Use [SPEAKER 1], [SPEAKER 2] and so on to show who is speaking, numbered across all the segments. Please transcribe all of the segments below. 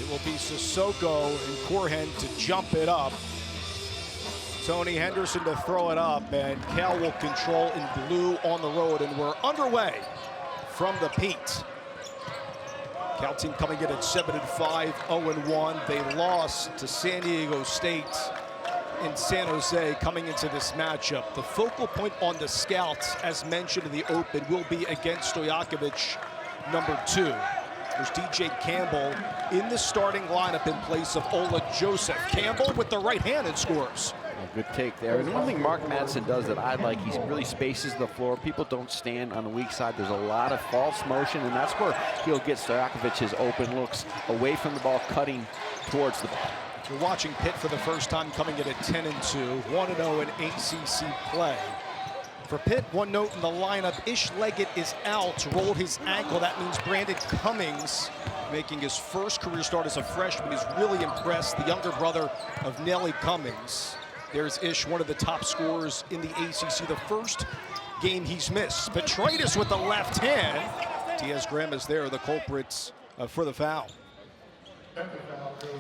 [SPEAKER 1] It will be Sissoko and Corhen to jump it up. Tony Henderson to throw it up, and Cal will control in blue on the road, and we're underway from the Pitt. Cal team coming in at 7-5, 0-1. They lost to San Diego State in San Jose coming into this matchup. The focal point on the scouts, as mentioned in the open, will be against Stojakovic, number 2. There's DJ Campbell in the starting lineup in place of Ola Joseph. Campbell with the right hand and scores.
[SPEAKER 2] Good take there. And one thing Mark Madsen does that I like, he really spaces the floor. People don't stand on the weak side. There's a lot of false motion, and that's where he'll get Stojakovic his open looks away from the ball, cutting towards the ball.
[SPEAKER 1] We're watching Pitt for the first time, coming in at 10-2, 1-0 in ACC play. For Pitt, one note in the lineup, Ish Leggett is out, rolled his ankle. That means Brandin Cummings, making his first career start as a freshman, is really impressed. The younger brother of Nelly Cummings. There's Ish, one of the top scorers in the ACC. The first game he's missed. Petraitis with the left hand. Diaz Graham is there, the culprits for the foul.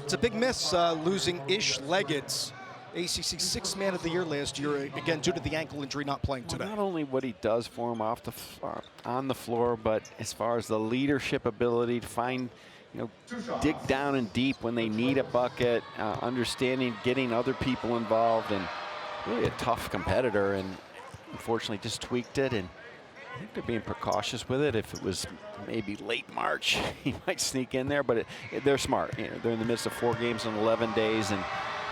[SPEAKER 1] It's a big miss, losing Ish Leggett, ACC 6th man of the year last year, again due to the ankle injury, not playing today.
[SPEAKER 2] Not only what he does for him on the floor, but as far as the leadership ability to find, dig down and deep when they need a bucket, understanding getting other people involved, and really a tough competitor, and unfortunately just tweaked it. And I think they're being precautious with it. If it was maybe late March, he might sneak in there, but they're smart. They're in the midst of 4 games in 11 days, and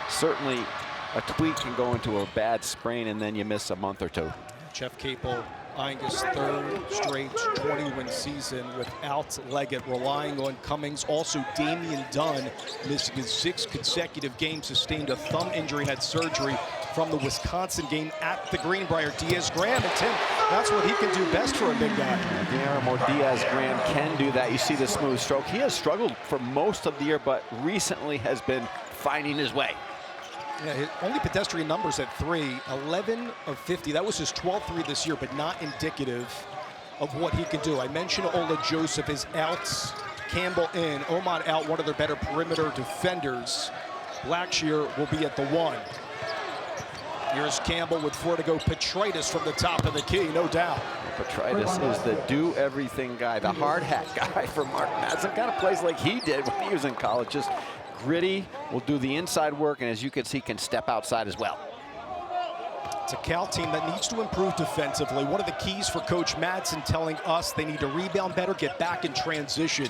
[SPEAKER 2] certainly a tweak can go into a bad sprain, and then you miss a month or 2.
[SPEAKER 1] Jeff Capel eyeing his 3rd straight 20-win season without Leggett, relying on Cummings. Also, Damian Dunn missing his 6th consecutive game, sustained a thumb injury and had surgery from the Wisconsin game at the Greenbrier. Diaz Graham, and Tim, that's what he can do best for a big guy.
[SPEAKER 2] Diaz Graham can do that. You see the smooth stroke. He has struggled for most of the year, but recently has been finding his way.
[SPEAKER 1] Yeah, his only pedestrian numbers at 3, 11 of 50. That was his 12th 3 this year, but not indicative of what he can do. I mentioned Ola Joseph is out, Campbell in, Oman out, one of their better perimeter defenders. Blackshear will be at the 1. Here's Campbell with 4 to go. Petraitis from the top of the key, no doubt.
[SPEAKER 2] Petraitis is the do-everything guy, the hard hat guy for Mark Madsen. Kind of plays like he did when he was in college. Just gritty, will do the inside work, and as you can see, can step outside as well.
[SPEAKER 1] It's a Cal team that needs to improve defensively. One of the keys for Coach Madsen telling us they need to rebound better, get back in transition,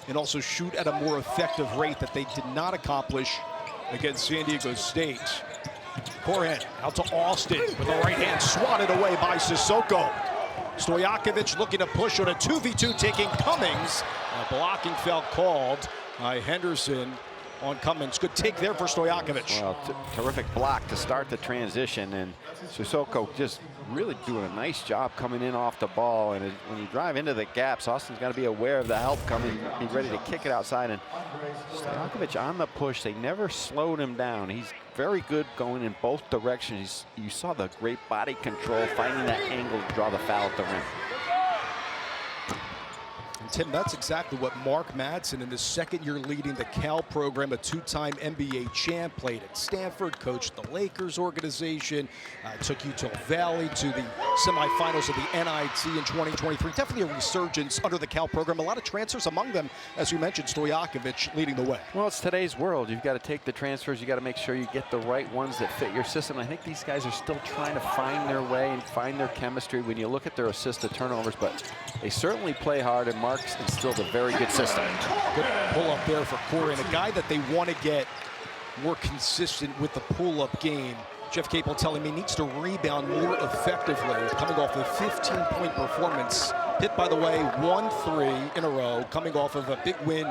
[SPEAKER 1] and also shoot at a more effective rate that they did not accomplish against San Diego State. Corhen out to Austin with the right hand, swatted away by Sissoko. Stojakovic looking to push on a 2v2, taking Cummings. A blocking foul called by Henderson on Cummings. Good take there for Stojakovic.
[SPEAKER 2] Well, terrific block to start the transition, and Sissoko just really doing a nice job coming in off the ball. And when you drive into the gaps, Austin's got to be aware of the help coming, be ready to kick it outside. And Stojakovic on the push, they never slowed him down. He's very good going in both directions. You saw the great body control, finding that angle to draw the foul at the rim.
[SPEAKER 1] And Tim, that's exactly what Mark Madsen, in his 2nd year leading the Cal program, a 2-time NBA champ, played at Stanford, coached the Lakers organization, took Utah Valley to the semifinals of the NIT in 2023. Definitely a resurgence under the Cal program. A lot of transfers, among them, as we mentioned, Stojakovic leading the way.
[SPEAKER 2] Well, it's today's world. You've got to take the transfers. You got to make sure you get the right ones that fit your system. I think these guys are still trying to find their way and find their chemistry when you look at their assists to turnovers, but they certainly play hard, and Mark's instilled a very good system.
[SPEAKER 1] Good pull up there for Corhen, a guy that they want to get more consistent with the pull-up game. Jeff Capel telling me needs to rebound more effectively, coming off a 15-point performance. Pitt, by the way, won 3 in a row, coming off of a big win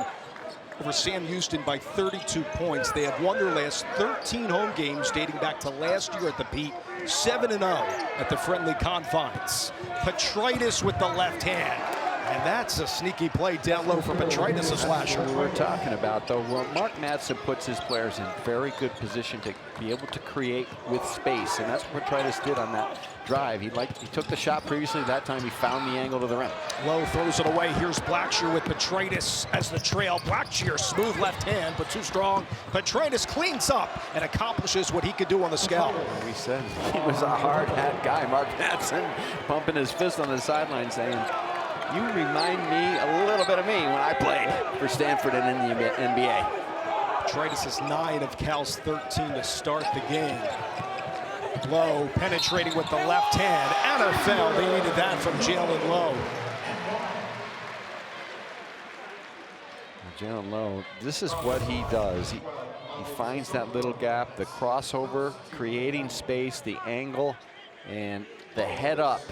[SPEAKER 1] over Sam Houston by 32 points. They have won their last 13 home games dating back to last year at the Pitt, 7-0 at the friendly confines. Petraitis with the left hand. And that's a sneaky play down low for Petraitis this last year.
[SPEAKER 2] That's what we're talking about, though. Well, Mark Madsen puts his players in very good position to be able to create with space, and that's what Petraitis did on that drive. He took the shot previously. That time he found the angle to the rim.
[SPEAKER 1] Lowe throws it away. Here's Blackshear with Petraitis as the trail. Blackshear, smooth left hand, but too strong. Petraitis cleans up and accomplishes what he could do on the scout.
[SPEAKER 2] We said he was a hard hat guy. Mark Madsen pumping his fist on the sideline saying, "You remind me a little bit of me when I played for Stanford and in the NBA."
[SPEAKER 1] Petraitis is 9 of Cal's 13 to start the game. Lowe penetrating with the left hand and a foul. They needed that from Jaland Lowe.
[SPEAKER 2] Jaland Lowe, this is what he does. He finds that little gap, the crossover, creating space, the angle, and the head up,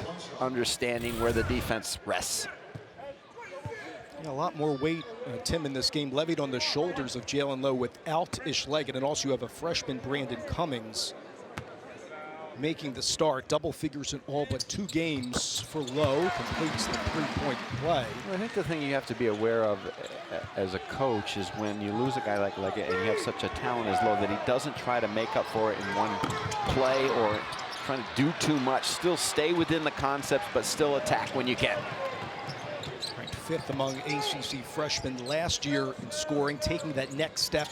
[SPEAKER 2] understanding where the defense rests.
[SPEAKER 1] Yeah, a lot more weight, Tim, in this game levied on the shoulders of Jaland Lowe without Ish-Leggett, and also you have a freshman, Brandin Cummings, making the start. Double figures in all but 2 games for Lowe. Completes the 3-point play.
[SPEAKER 2] Well, I think the thing you have to be aware of as a coach is when you lose a guy like Leggett and you have such a talent as Lowe that he doesn't try to make up for it in one play or trying to do too much. Still stay within the concepts, but still attack when you can.
[SPEAKER 1] Ranked 5th among ACC freshmen last year in scoring, taking that next step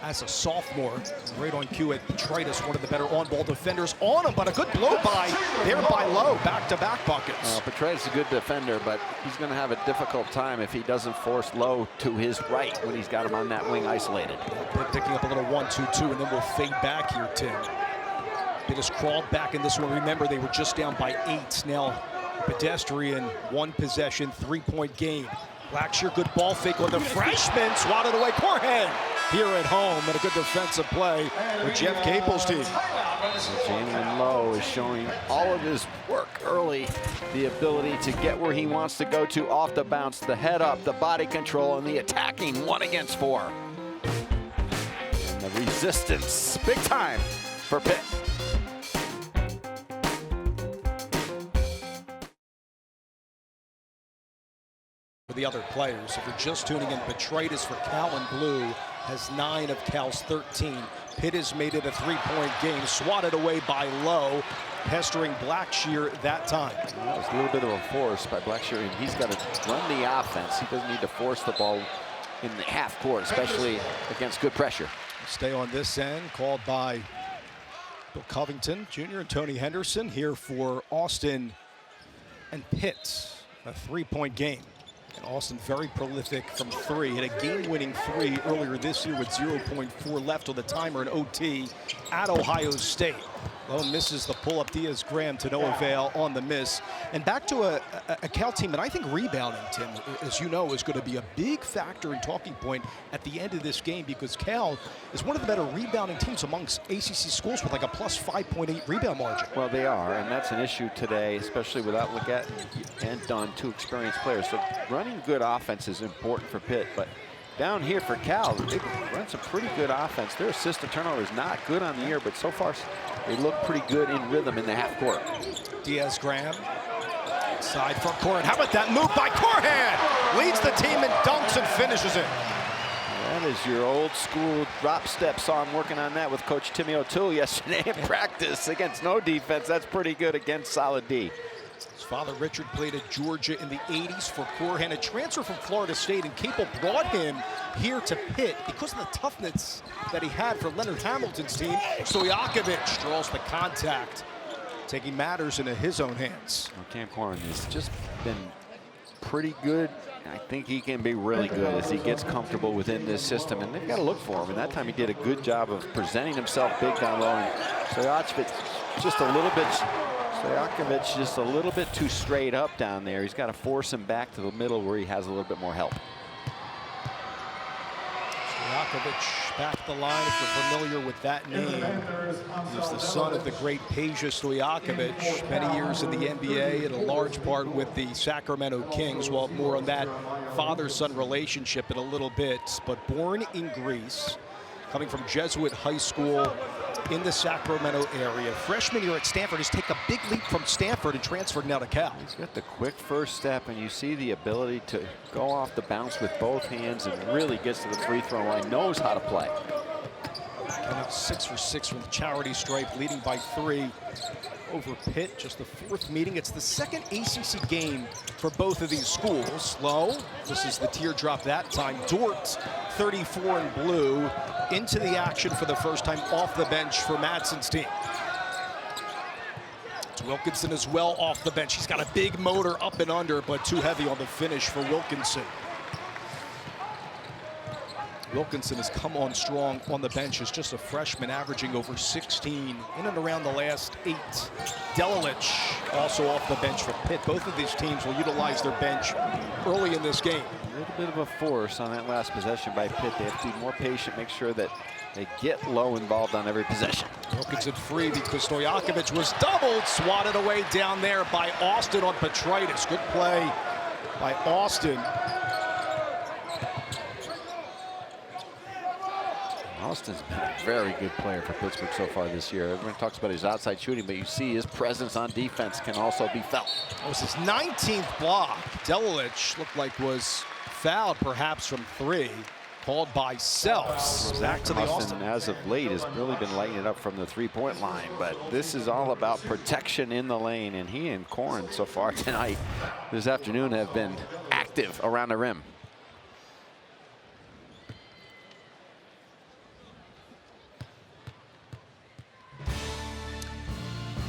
[SPEAKER 1] as a sophomore. Right on cue at Petraitis, one of the better on-ball defenders on him, but a good blow by there by Lowe. Back-to-back buckets.
[SPEAKER 2] Petraitis is a good defender, but he's going to have a difficult time if he doesn't force Lowe to his right when he's got him on that wing isolated.
[SPEAKER 1] Pitt picking up a little 1-2-2, and then we'll fade back here, Tim. Pitt has crawled back in this one. Remember, they were just down by 8. Now, pedestrian, 1 possession, 3-point game. Blackshear, good ball fake with the freshman, swatted away. Corhen here at home, and a good defensive play with Jeff Capel's team.
[SPEAKER 2] Jaland Lowe is showing all of his work early, the ability to get where he wants to go to off the bounce, the head up, the body control, and the attacking 1 against 4. And the resistance, big time for Pitt.
[SPEAKER 1] For the other players, if you're just tuning in, Petraitis for Cal in blue has 9 of Cal's 13. Pitt has made it a 3-point game, swatted away by Lowe, pestering Blackshear that time.
[SPEAKER 2] That was a little bit of a force by Blackshear, and he's got to run the offense. He doesn't need to force the ball in the half court, especially against good pressure.
[SPEAKER 1] Stay on this end, called by Bill Covington Jr. and Tony Henderson here for Austin and Pitt. A 3-point game. And Austin very prolific from 3. Hit a game-winning 3 earlier this year with 0.4 left on the timer in OT at Ohio State. Lowe misses the pull-up. Diaz-Graham to no avail on the miss. And back to a Cal team, and I think rebounding, Tim, as you know, is going to be a big factor and talking point at the end of this game, because Cal is one of the better rebounding teams amongst ACC schools with like a plus 5.8 rebound margin.
[SPEAKER 2] Well, they are, and that's an issue today, especially without Leggett and Dunn, 2 experienced players. So running good offense is important for Pitt, but down here for Cal, they run some pretty good offense. Their assist to turnover is not good on the year, but so far they look pretty good in rhythm in the half court.
[SPEAKER 1] Diaz-Graham, side front court. How about that move by Corhen? Leads the team in dunks and finishes it.
[SPEAKER 2] That is your old school drop step. Saw him working on that with Coach Timmy O'Toole yesterday in practice against no defense. That's pretty good against solid D.
[SPEAKER 1] His father, Richard, played at Georgia in the 80s for Corhen, a transfer from Florida State, and Capel brought him here to Pitt because of the toughness that he had for Leonard Hamilton's team. Stojakovic draws the contact, taking matters into his own hands.
[SPEAKER 2] Well, Cam Corhen has just been pretty good. I think he can be really good as he gets comfortable within this system, and they've got to look for him. And that time he did a good job of presenting himself big down low. And Stojakovic just a little bit too straight up down there. He's got to force him back to the middle where he has a little bit more help.
[SPEAKER 1] Stojakovic back the line, if you're familiar with that name. He's the son of the great Peja Stojakovic, many years in the NBA and a large part with the Sacramento Kings. Well, more on that father-son relationship in a little bit. But born in Greece, coming from Jesuit high school in the Sacramento area. Freshman here at Stanford has taken a big leap from Stanford and transferred now to Cal.
[SPEAKER 2] He's got the quick first step, and you see the ability to go off the bounce with both hands and really gets to the free throw line, knows how to play.
[SPEAKER 1] Kind of 6 for 6 from the charity stripe, leading by 3 over Pitt. Just the 4th meeting. It's the 2nd ACC game for both of these schools. Lowe, this is the teardrop that time. Dort, 34 in blue, into the action for the first time off the bench for Madsen's team. It's Wilkinson as well off the bench. He's got a big motor up and under, but too heavy on the finish for Wilkinson. Wilkinson has come on strong on the bench as just a freshman, averaging over 16 in and around the last 8. Delilich also off the bench for Pitt. Both of these teams will utilize their bench early in this game.
[SPEAKER 2] A little bit of a force on that last possession by Pitt. They have to be more patient, make sure that they get Lowe involved on every possession.
[SPEAKER 1] Wilkinson free because Stojakovic was doubled, swatted away down there by Austin on Petritis. Good play by Austin.
[SPEAKER 2] Austin's been a very good player for Pittsburgh so far this year. Everyone talks about his outside shooting, but you see his presence on defense can also be felt.
[SPEAKER 1] That was his 19th block. Delilich looked like was fouled perhaps from 3, called by Selfs. Back to the Austin.
[SPEAKER 2] As of late has really been lighting it up from the 3-point line, but this is all about protection in the lane, and he and Corhen so far tonight, this afternoon, have been active around the rim.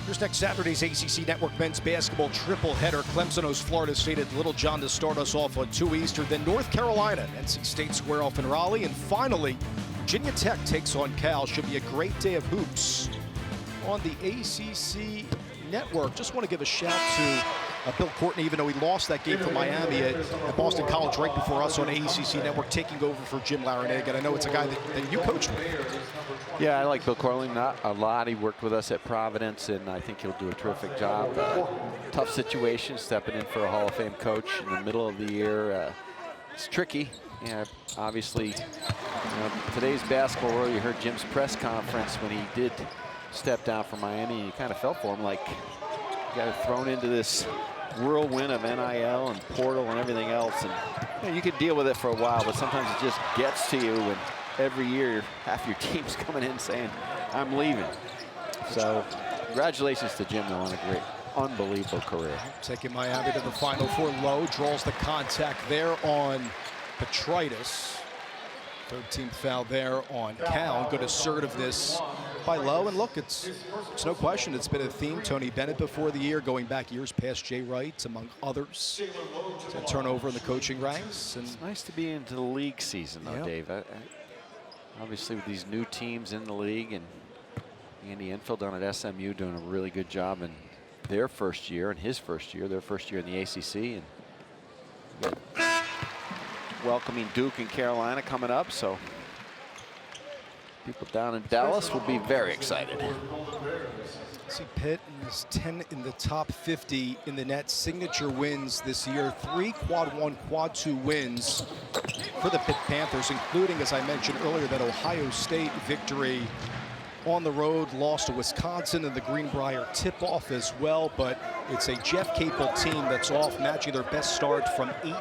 [SPEAKER 1] Here's next Saturday's ACC Network men's basketball triple header. Clemson hosts Florida State at Little John to start us off on 2 Eastern. Then North Carolina, NC State square off in Raleigh. And finally, Virginia Tech takes on Cal. Should be a great day of hoops on the ACC Network. Just want to give a shout to Bill Courtney, even though he lost that game for Miami at Boston College right before us on ACC Network, taking over for Jim Larrañaga. And I know it's a guy that you coached with.
[SPEAKER 2] Yeah, I like Bill Courtney not a lot. He worked with us at Providence, and I think he'll do a terrific job. Tough situation, stepping in for a Hall of Fame coach in the middle of the year. It's tricky. Yeah, obviously, today's basketball world, you heard Jim's press conference when he did step down from Miami, and you kind of felt for him like he got thrown into this whirlwind of NIL and portal and everything else. And you could deal with it for a while, but sometimes it just gets to you, and every year half your team's coming in saying, I'm leaving. So congratulations to Jim, though, on a great, unbelievable career. Taking
[SPEAKER 1] Miami to the Final Four. Lowe draws the contact there on Petritis. 13th foul there on Cal. Good assertiveness by Lowe. And look, it's no question it's been a theme. Tony Bennett before the year, going back years past Jay Wright, among others. To turnover in the coaching ranks. And
[SPEAKER 2] it's nice to be into the league season, though, Dave. Obviously, with these new teams in the league, and Andy Enfield down at SMU doing a really good job in their first year, and his first year, their first year in the ACC. And welcoming Duke and Carolina coming up, so people down in Dallas will be very excited.
[SPEAKER 1] See, Pitt is 10 in the top 50 in the net signature wins this year. 3 quad 1, quad 2 wins for the Pitt Panthers, including, as I mentioned earlier, that Ohio State victory on the road, lost to Wisconsin in the Greenbrier tip-off as well. But it's a Jeff Capel team that's off, matching their best start from 8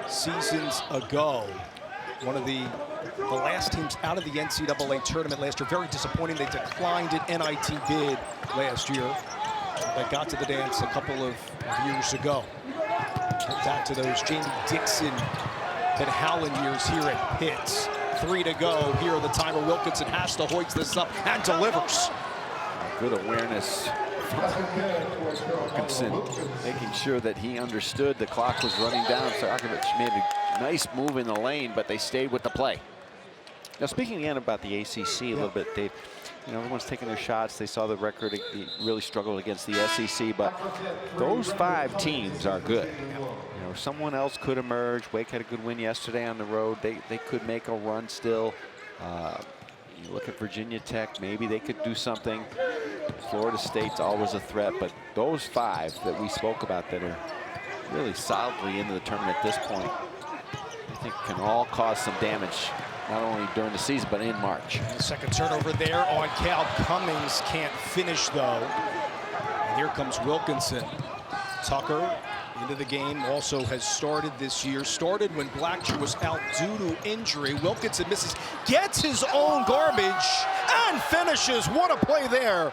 [SPEAKER 1] seasons ago. One of the last teams out of the NCAA tournament last year. Very disappointing. They declined an NIT bid last year. They got to the dance a couple of years ago. Back to those Jamie Dixon and Howland years here at Pitt. 3 to go. Here the timer. Wilkinson has to hoist this up and delivers.
[SPEAKER 2] Good awareness. Wilkinson making sure that he understood the clock was running down. Stojakovic made a nice move in the lane, but they stayed with the play. Now, speaking again about the ACC a little bit, Dave, everyone's taking their shots. They saw the record. It really struggled against the SEC, but those 5 teams are good. Someone else could emerge. Wake had a good win yesterday on the road. They could make a run still. You look at Virginia Tech, maybe they could do something. Florida State's always a threat, but those 5 that we spoke about that are really solidly into the tournament at this point, I think can all cause some damage not only during the season, but in March.
[SPEAKER 1] The second turnover there on Cal. Cummings can't finish, though. And here comes Wilkinson. Tucker into the game, also has started this year. Started when Blackshear was out due to injury. Wilkinson misses, gets his own garbage, and finishes. What a play there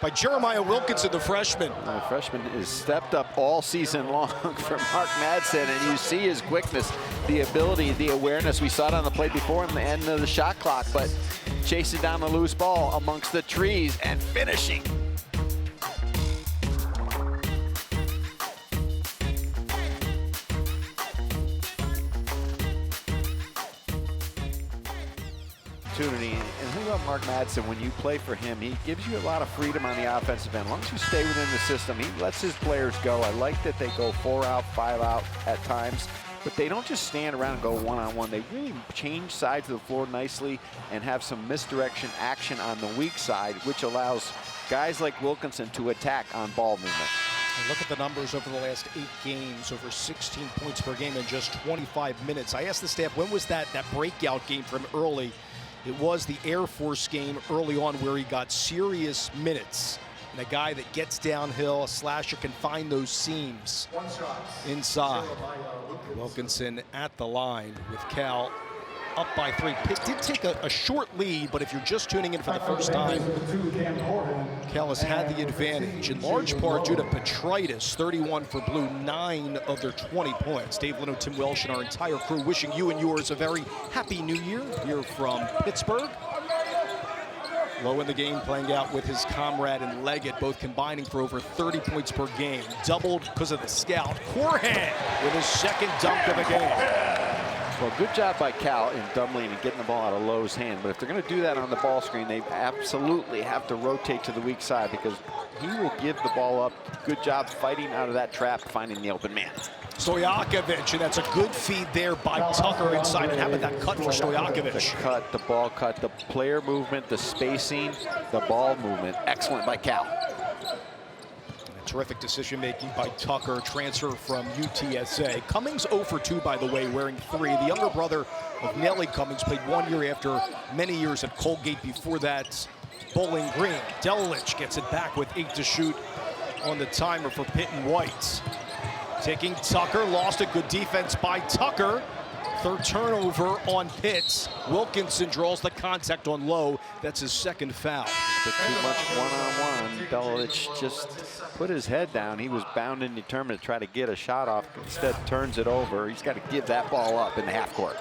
[SPEAKER 1] by Jeremiah Wilkinson, the freshman.
[SPEAKER 2] The freshman has stepped up all season long for Mark Madsen, and you see his quickness, the ability, the awareness. We saw it on the play before him, the end of the shot clock, but chasing down the loose ball amongst the trees and finishing. And think about Mark Madsen, when you play for him, he gives you a lot of freedom on the offensive end. As long as you stay within the system, he lets his players go. I like that they go 4 out, 5 out at times, but they don't just stand around and go one-on-one. They really change sides of the floor nicely and have some misdirection action on the weak side, which allows guys like Wilkinson to attack on ball movement.
[SPEAKER 1] And look at the numbers over the last 8 games, over 16 points per game in just 25 minutes. I asked the staff, when was that breakout game from early? It was the Air Force game early on where he got serious minutes. And a guy that gets downhill, a slasher, can find those seams inside. Wilkinson at the line with Cal up by 3. Pitt did take a short lead, but if you're just tuning in for the first time, Cal has had the advantage, in large part due to Petritis. 31 for Blue, 9 of their 20 points. Dave Leno, Tim Welsh, and our entire crew wishing you and yours a very happy new year here from Pittsburgh. Lowe in the game, playing out with his comrade and Leggett, both combining for over 30 points per game. Doubled because of the scout. Corhen with his second dunk of the game.
[SPEAKER 2] Well, good job by Cal in doubling and getting the ball out of Lowe's hand. But if they're going to do that on the ball screen, they absolutely have to rotate to the weak side because he will give the ball up. Good job fighting out of that trap, finding the open man.
[SPEAKER 1] Stojakovic, and that's a good feed there by Tucker inside. And how about that cut for Stojakovic?
[SPEAKER 2] The cut, the ball cut, the player movement, the spacing, the ball movement. Excellent by Cal.
[SPEAKER 1] Terrific decision-making by Tucker, transfer from UTSA. Cummings 0 for 2, by the way, wearing 3. The younger brother of Nellie Cummings played 1 year after many years at Colgate. Before that, Bowling Green. Delic gets it back with 8 to shoot on the timer for Pitt and White. Taking Tucker, lost a good defense by Tucker. Third turnover on Pitt. Wilkinson draws the contact on Lowe. That's his second foul.
[SPEAKER 2] But too much one-on-one. Delic just put his head down. He was bound and determined to try to get a shot off. Instead, turns it over. He's got to give that ball up in the half court.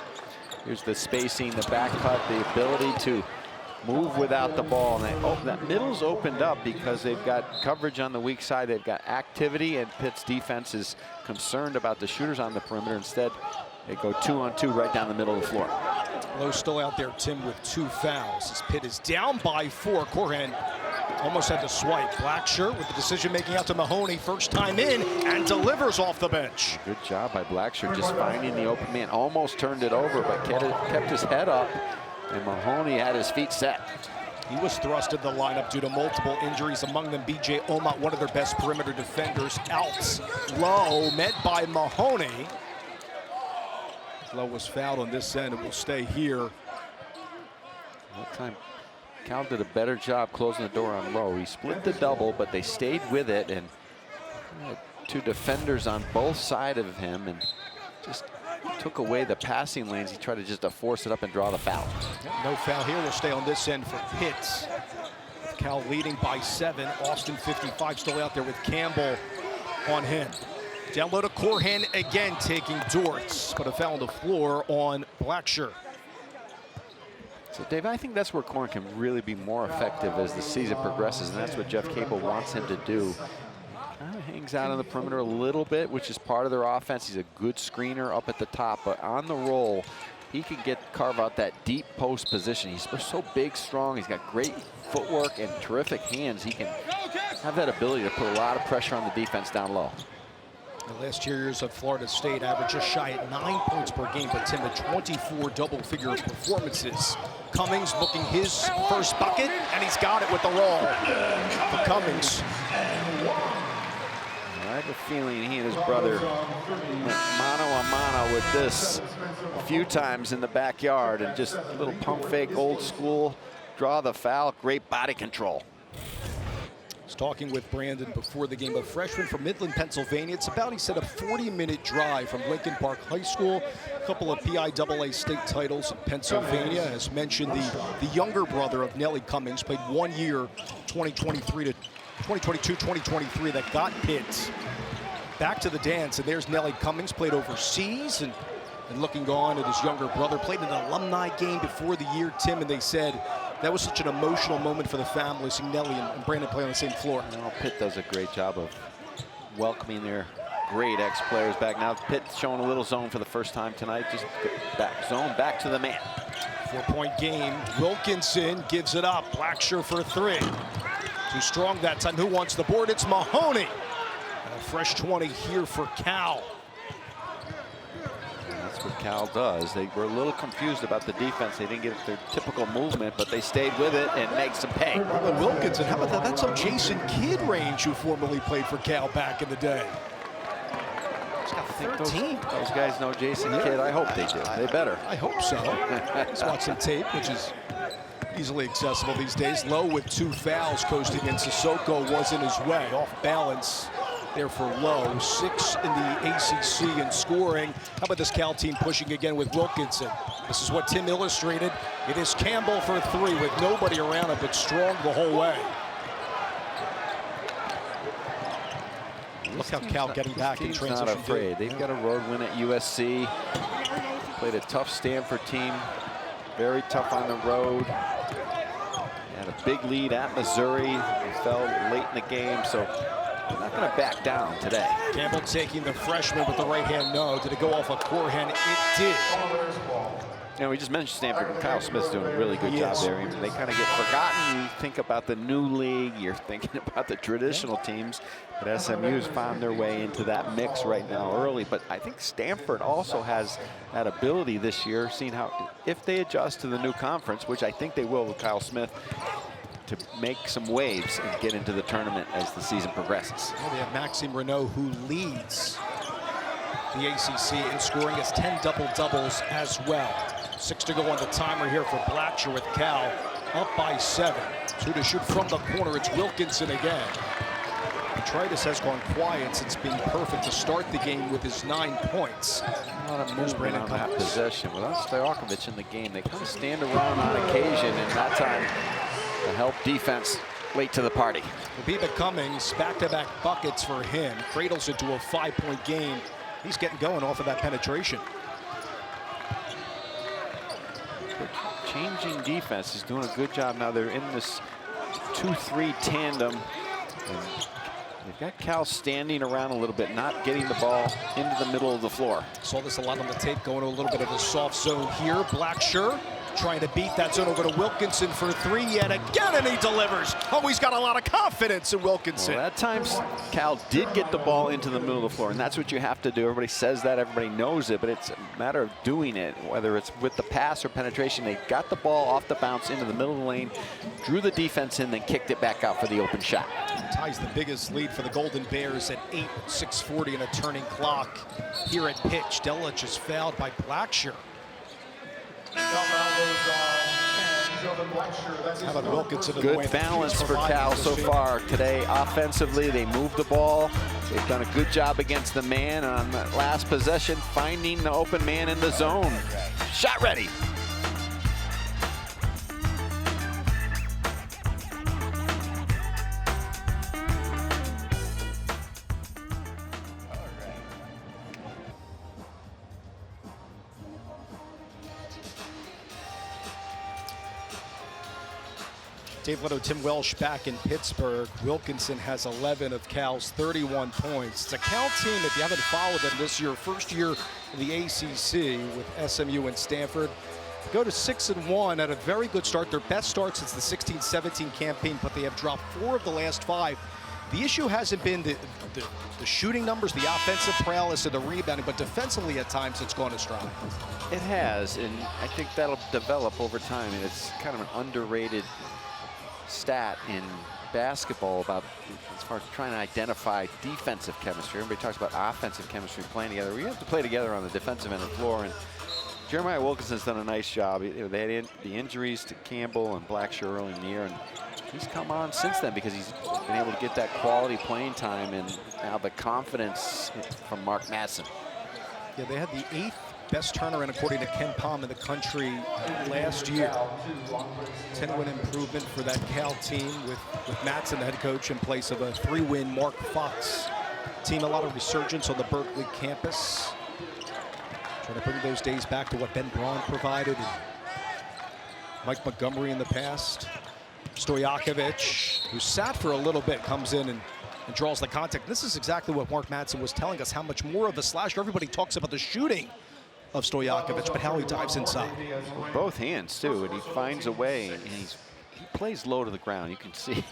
[SPEAKER 2] Here's the spacing, the back cut, the ability to move without the ball. And that middle's opened up because they've got coverage on the weak side. They've got activity, and Pitt's defense is concerned about the shooters on the perimeter. Instead, they go 2-on-2 right down the middle of the floor.
[SPEAKER 1] Lowe still out there, Tim, with 2 fouls. As Pitt is down by 4. Corhen almost had to swipe. Blackshear with the decision-making out to Mahoney. First time in, and delivers off the bench.
[SPEAKER 2] Good job by Blackshear, just finding the open man. Almost turned it over, but kept his head up, and Mahoney had his feet set.
[SPEAKER 1] He was thrust in the lineup due to multiple injuries, among them B.J. Omot, one of their best perimeter defenders, out. Lowe met by Mahoney. Lowe was fouled on this end and will stay here.
[SPEAKER 2] That time, Cal did a better job closing the door on Lowe. He split the double, but they stayed with it, and 2 defenders on both sides of him, and just took away the passing lanes. He tried to just force it up and draw the foul.
[SPEAKER 1] No foul here. We'll stay on this end for Pitt. With Cal leading by 7. Austin 55 still out there with Campbell on him. Down low to Corhen again, taking Dortz, but a foul on the floor on Blackshear.
[SPEAKER 2] So, Dave, I think that's where Corhen can really be more effective as the season progresses, and that's what Jeff Capel wants him to do. Kind of hangs out on the perimeter a little bit, which is part of their offense. He's a good screener up at the top, but on the roll, he can carve out that deep post position. He's so big, strong. He's got great footwork and terrific hands. He can have that ability to put a lot of pressure on the defense down low.
[SPEAKER 1] The last 2 years at Florida State averaged just shy at 9 points per game, but Tim had 24 double-figure performances. Cummings looking his first bucket, and he's got it with the roll for Cummings.
[SPEAKER 2] All I have a feeling he and his brother went mano a mano with this a few times in the backyard, and just a little pump fake, old school, draw the foul, great body control.
[SPEAKER 1] I was talking with Brandon before the game, a freshman from Midland, Pennsylvania. It's about, he said, a 40-minute drive from Lincoln Park High School. A couple of PIAA state titles in Pennsylvania. As mentioned, the younger brother of Nelly Cummings played 1 year, 2023 to 2022, 2023, that got Pitt back to the dance. And there's Nelly Cummings, played overseas and looking on at his younger brother. Played an alumni game before the year, Tim, and they said that was such an emotional moment for the family, seeing Nelly and Brandon play on the same floor.
[SPEAKER 2] You know, Pitt does a great job of welcoming their great ex-players back. Now Pitt showing a little zone for the first time tonight. Just back to the man.
[SPEAKER 1] 4-point game. Wilkinson gives it up. Blackshear for 3. Too strong that time. Who wants the board? It's Mahoney. And a fresh 20 here for Cal.
[SPEAKER 2] That's what Cal does. They were a little confused about the defense. They didn't get their typical movement, but they stayed with it and makes them pay.
[SPEAKER 1] Well, Wilkinson, how about that? That's some Jason Kidd range, who formerly played for Cal back in the day. He's got 13.
[SPEAKER 2] Those guys know Jason Kidd. I hope they do. They better.
[SPEAKER 1] I hope so. Let's watch some tape, which is easily accessible these days. Lowe with 2 fouls coasting, and Sissoko was in his way. Off balance there for Lowe. 6 in the ACC in scoring. How about this Cal team pushing again with Wilkinson? This is what Tim illustrated. It is Campbell for 3 with nobody around him, but strong the whole way. Look how Cal getting back in transition.
[SPEAKER 2] Not afraid. They've got a road win at USC. Played a tough Stanford team. Very tough on the road. Had a big lead at Missouri. They fell late in the game, so they're not going to back down today.
[SPEAKER 1] Campbell taking the freshman with the right hand. No. Did it go off of Corhen? It did.
[SPEAKER 2] You know, we just mentioned Stanford, and Kyle Smith's doing a really good job there. They kind of get forgotten. You think about the new league, you're thinking about the traditional teams, but SMU's found their way into that mix right now early. But I think Stanford also has that ability this year, seeing how, if they adjust to the new conference, which I think they will with Kyle Smith, to make some waves and get into the tournament as the season progresses.
[SPEAKER 1] Well, they have Maxime Renault, who leads the ACC in scoring, has 10 double-doubles as well. 6 to go on the timer here for Blackshear with Cal up by 7. 2 to shoot from the corner. It's Wilkinson again. Detritus has gone quiet since being perfect to start the game with his 9 points.
[SPEAKER 2] A lot of movement on that possession. Without Stojakovic in the game, they kind of stand around on occasion, and that time the help defense late to the party.
[SPEAKER 1] Brandin Cummings, back-to-back buckets for him. Cradles into a 5-point game. He's getting going off of that penetration.
[SPEAKER 2] Changing defense is doing a good job now. They're in this 2-3 tandem. And they've got Cal standing around a little bit, not getting the ball into the middle of the floor.
[SPEAKER 1] Saw this a lot on the tape, going to a little bit of a soft zone here. Blackshear trying to beat that zone over to Wilkinson for 3 yet again, and he delivers. Oh, he's got a lot of confidence in Wilkinson.
[SPEAKER 2] Well, at times, Cal did get the ball into the middle of the floor, and that's what you have to do. Everybody says that, everybody knows it, but it's a matter of doing it, whether it's with the pass or penetration. They got the ball off the bounce into the middle of the lane, drew the defense in, then kicked it back out for the open shot.
[SPEAKER 1] Ties the biggest lead for the Golden Bears at 8, 6:40 and a turning clock here at Pitt. Delich is fouled by Blackshear. How about Wilkinson?
[SPEAKER 2] Good balance for Cal so far today. Offensively, they move the ball. They've done a good job against the man on that last possession, finding the open man in the zone. Shot ready.
[SPEAKER 1] Dave Leto, Tim Welsh back in Pittsburgh. Wilkinson has 11 of Cal's 31 points. It's a Cal team, if you haven't followed them this year, first year in the ACC with SMU and Stanford. Go to 6-1 at a very good start. Their best start since the 16-17 campaign, but they have dropped 4 of the last 5. The issue hasn't been the shooting numbers, the offensive prowess, and the rebounding, but defensively at times it's gone astray.
[SPEAKER 2] It has, and I think that'll develop over time, and it's kind of an underrated stat in basketball about as far as trying to identify defensive chemistry. Everybody talks about offensive chemistry, playing together. We have to play together on the defensive end of the floor. And Jeremiah Wilkinson's done a nice job. They had the injuries to Campbell and Blackshear early in the year, and he's come on since then because he's been able to get that quality playing time and now the confidence from Mark Madsen.
[SPEAKER 1] Yeah, they had the 8th best turnaround according to Ken Palm in the country last year. 10-win improvement for that Cal team with Madsen, the head coach, in place of a 3-win Mark Fox team. A lot of resurgence on the Berkeley campus. Trying to bring those days back to what Ben Braun provided and Mike Montgomery in the past. Stojakovic, who sat for a little bit, comes in and draws the contact. This is exactly what Mark Madsen was telling us, how much more of a slasher. Everybody talks about the shooting of Stojakovic, but how he dives inside.
[SPEAKER 2] With both hands, too, and he finds a way, and he plays low to the ground. You can see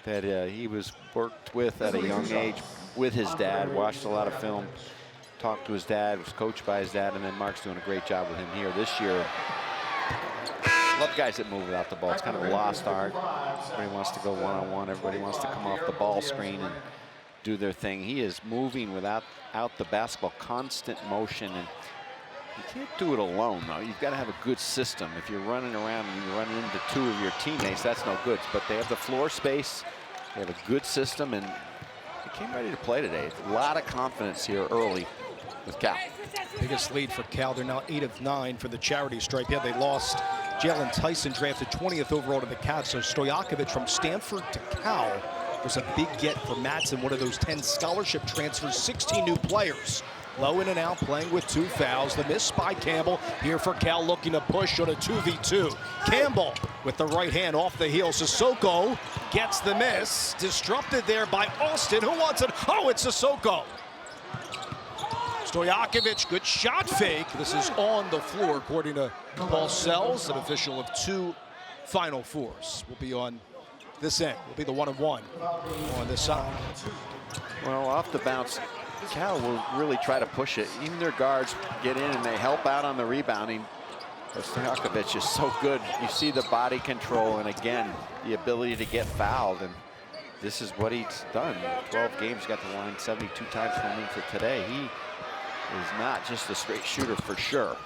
[SPEAKER 2] that he was worked with at a young age with his dad, watched a lot of film, talked to his dad, was coached by his dad, and then Mark's doing a great job with him here this year. Love guys that move without the ball. It's kind of a lost art. Everybody wants to go one-on-one. Everybody wants to come off the ball screen and do their thing. He is moving without the basketball, constant motion, and you can't do it alone, though. You've got to have a good system. If you're running around and you're running into 2 of your teammates, that's no good. But they have the floor space. They have a good system, and they came ready to play today. A lot of confidence here early with Cal.
[SPEAKER 1] Biggest lead for Cal. They're now 8 of 9 for the charity stripe. Yeah, they lost Jalen Tyson, drafted 20th overall to the Cavs. So Stojakovic from Stanford to Cal was a big get for Madsen, one of those 10 scholarship transfers, 16 new players. Low in and out, playing with 2 fouls. The miss by Campbell here for Cal, looking to push on a 2v2. Campbell with the right hand off the heel. Sissoko gets the miss. Disrupted there by Austin. Who wants it? Oh, it's Sissoko. Stojakovic, good shot fake. This is on the floor, according to Paul Sells, an official of 2 Final Fours. Will be on this end. Will be the 1-on-1 on this side.
[SPEAKER 2] Well, off the bounce, Cal will really try to push it. Even their guards get in and they help out on the rebounding. Stojakovic is so good. You see the body control and, again, the ability to get fouled. And this is what he's done. 12 games, got the line 72 times coming in for today. He is not just a straight shooter for sure.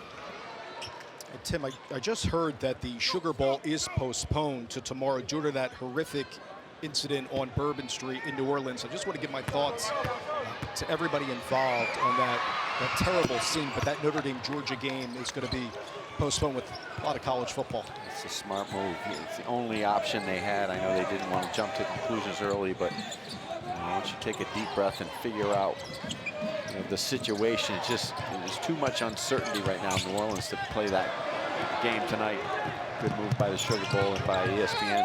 [SPEAKER 1] And Tim, I just heard that the Sugar Bowl is postponed to tomorrow due to that horrific incident on Bourbon Street in New Orleans. I just want to give my thoughts to everybody involved on that terrible scene. But that Notre Dame-Georgia game is going to be postponed with a lot of college football. It's
[SPEAKER 2] a smart move. It's the only option they had. I know they didn't want to jump to conclusions early, but once you take a deep breath and figure out the situation, there's too much uncertainty right now in New Orleans to play that game tonight. Good move by the Sugar Bowl and by ESPN.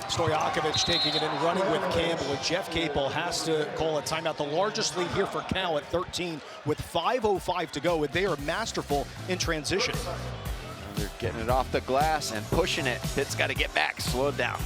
[SPEAKER 1] Stojakovic taking it and running with Campbell, and Jeff Capel has to call a timeout. The largest lead here for Cal at 13 with 5:05 to go, and they are masterful in transition.
[SPEAKER 2] They're getting it off the glass and pushing it. Pitt's got to get back, slow it down.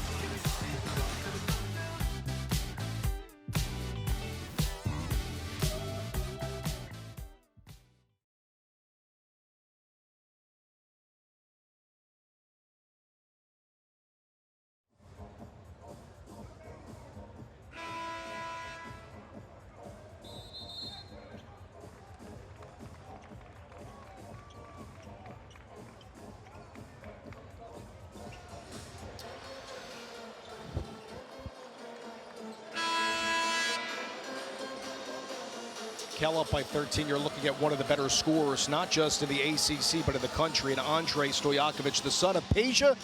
[SPEAKER 1] Cal up by 13. You're looking at one of the better scorers, not just in the ACC, but in the country. And Andrej Stojakovic, the son of Peja,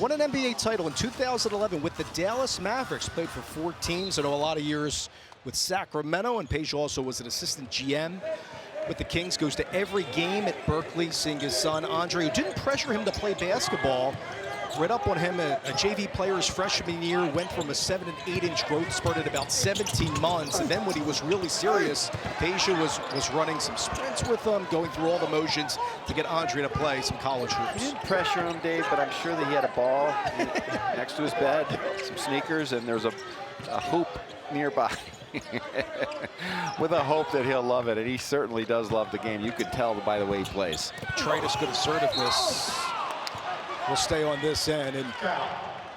[SPEAKER 1] won an NBA title in 2011 with the Dallas Mavericks. Played for 4 teams. I know a lot of years with Sacramento. And Peja also was an assistant GM with the Kings. Goes to every game at Berkeley, seeing his son, Andre, who didn't pressure him to play basketball. Read up on him, a JV player his freshman year, went from a 7- and 8-inch growth spurt at about 17 months. And then when he was really serious, Peja was running some sprints with him, going through all the motions to get Andre to play some college hoops.
[SPEAKER 2] He didn't pressure him, Dave, but I'm sure that he had a ball next to his bed, some sneakers, and there's a hoop nearby. With a hope that he'll love it, and he certainly does love the game. You could tell by the way he plays.
[SPEAKER 1] Trade is good assertiveness. We'll stay on this end, and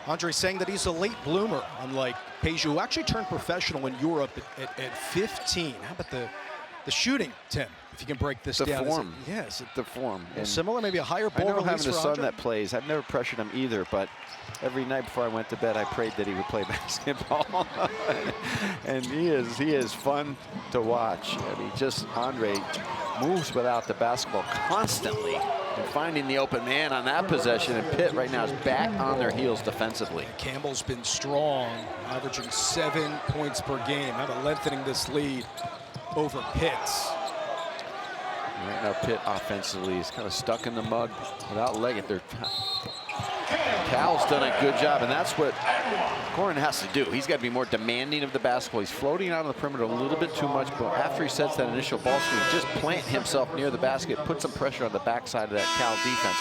[SPEAKER 1] Andrej saying that he's a late bloomer, unlike Peju, who actually turned professional in Europe at 15. How about the shooting, Tim? If you can break this down.
[SPEAKER 2] The form.
[SPEAKER 1] Yes.
[SPEAKER 2] The form.
[SPEAKER 1] And similar, maybe a higher ball release.
[SPEAKER 2] I know having a
[SPEAKER 1] for
[SPEAKER 2] son
[SPEAKER 1] Andrej?
[SPEAKER 2] that plays, I've never pressured him either, but every night before I went to bed, I prayed that he would play basketball. And he is fun to watch. I mean, just Andrej moves without the basketball constantly and finding the open man on that possession. And Pitt right now is back on their heels defensively.
[SPEAKER 1] Campbell's been strong, averaging 7 points per game. How about lengthening this lead over Pitt's?
[SPEAKER 2] Right now, Pitt offensively is kind of stuck in the mud without legging. Cal's done a good job, and that's what Corhen has to do. He's got to be more demanding of the basketball. He's floating out on the perimeter a little bit too much, but after he sets that initial ball screen, just plant himself near the basket, put some pressure on the backside of that Cal defense.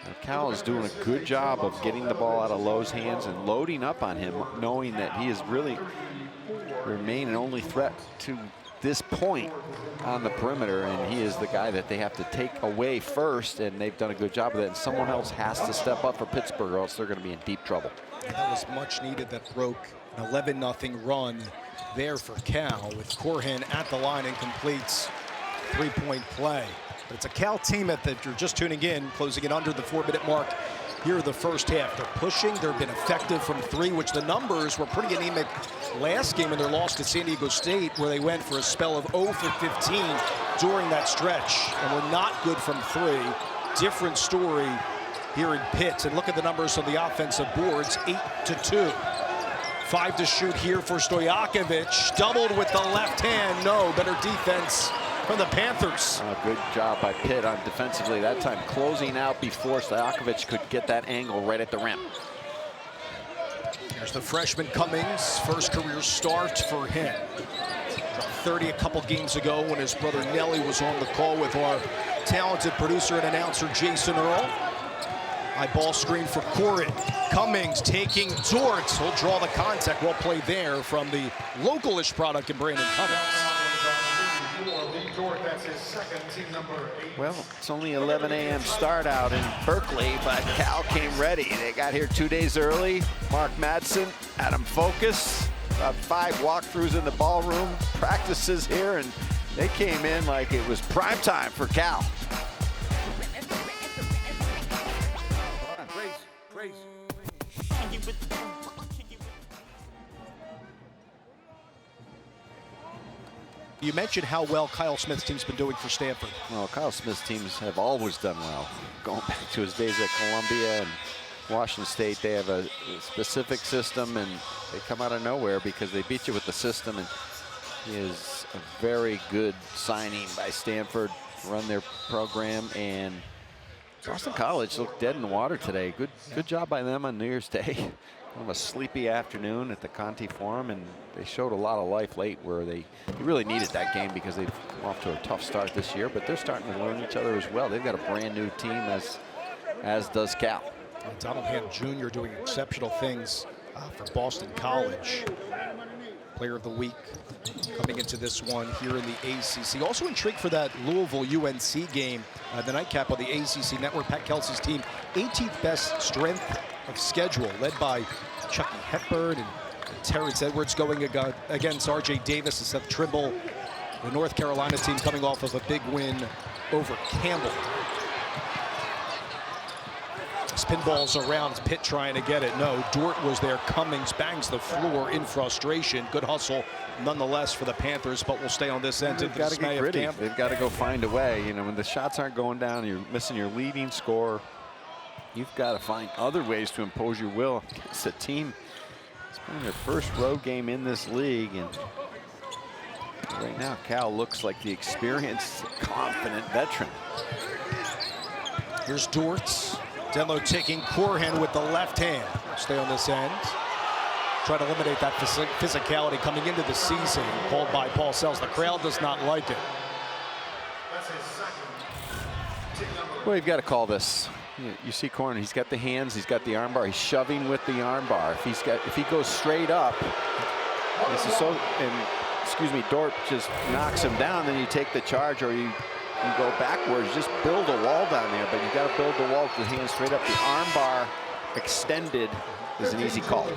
[SPEAKER 2] But Cal is doing a good job of getting the ball out of Lowe's hands and loading up on him, knowing that he is really remain an only threat to this point on the perimeter, and he is the guy that they have to take away first, and they've done a good job of that. And someone else has to step up for Pittsburgh, or else they're going to be in deep trouble.
[SPEAKER 1] That was much needed. That broke an 11-0 run there for Cal, with Corhen at the line and completes three-point play. But it's a Cal team that you're just tuning in, closing it under the 4-minute mark here in the first half. They're pushing. They've been effective from three, which the numbers were pretty anemic last game in their loss to San Diego State, where they went for a spell of 0 for 15 during that stretch, and were not good from three. Different story here in Pitt. And look at the numbers on the offensive boards, 8-2. 5 to shoot here for Stojakovic. Doubled with the left hand. No, better defense from the Panthers.
[SPEAKER 2] Good job by Pitt on defensively that time, closing out before Stojakovic could get that angle right at the rim.
[SPEAKER 1] There's the freshman Cummings, first career start for him. Dropped 30 a couple games ago when his brother Nelly was on the call with our talented producer and announcer Jason Earl. High ball screen for Corhen. Cummings taking Dortz. He'll draw the contact. Well played there from the localish product in Brandin Cummings.
[SPEAKER 2] Well, it's only 11 a.m. start out in Berkeley, but Cal came ready. They got here 2 days early. Mark Madsen had them focus. About 5 walkthroughs in the ballroom, practices here, and they came in like it was prime time for Cal.
[SPEAKER 1] You mentioned how well Kyle Smith's team's been doing for Stanford.
[SPEAKER 2] Well, Kyle Smith's teams have always done well. Going back to his days at Columbia and Washington State, they have a specific system, and they come out of nowhere because they beat you with the system. And he is a very good signing by Stanford to run their program. And Boston College looked dead in the water today. Good job by them on New Year's Day. Kind of a sleepy afternoon at the Conti Forum, and they showed a lot of life late, where they really needed that game because they've come off to a tough start this year, but they're starting to learn each other as well. They've got a brand new team, as does Cal.
[SPEAKER 1] Donald Ham Jr. doing exceptional things for Boston College. Player of the week coming into this one here in the ACC. Also intrigued for that Louisville-UNC game, the nightcap on the ACC network. Pat Kelsey's team, 18th best strength of schedule, led by Chucky Hepburn and Terrence Edwards, going against R.J. Davis and Seth Trimble. The North Carolina team coming off of a big win over Campbell. Spin balls around, Pitt trying to get it. No, Dort was there. Cummings bangs the floor in frustration. Good hustle nonetheless for the Panthers, but we'll stay on this end.
[SPEAKER 2] They've got to get gritty. They've got to go find a way. You know, when the shots aren't going down, you're missing your leading scorer. You've got to find other ways to impose your will against a team that's playing their first road game in this league. And right now, Cal looks like the experienced, confident veteran.
[SPEAKER 1] Here's Dortz. Denlow taking Corhen with the left hand. Stay on this end. Try to eliminate that physicality coming into the season, called by Paul Sells. The crowd does not like it.
[SPEAKER 2] Well, you've got to call this. You see Corhen, he's got the hands, he's got the armbar, he's shoving with the armbar. If he goes straight up, this is so, and excuse me, Dort just knocks him down, then you take the charge, or you go backwards, just build a wall down there, but you got to build the wall with the hands straight up. The armbar extended is an easy call.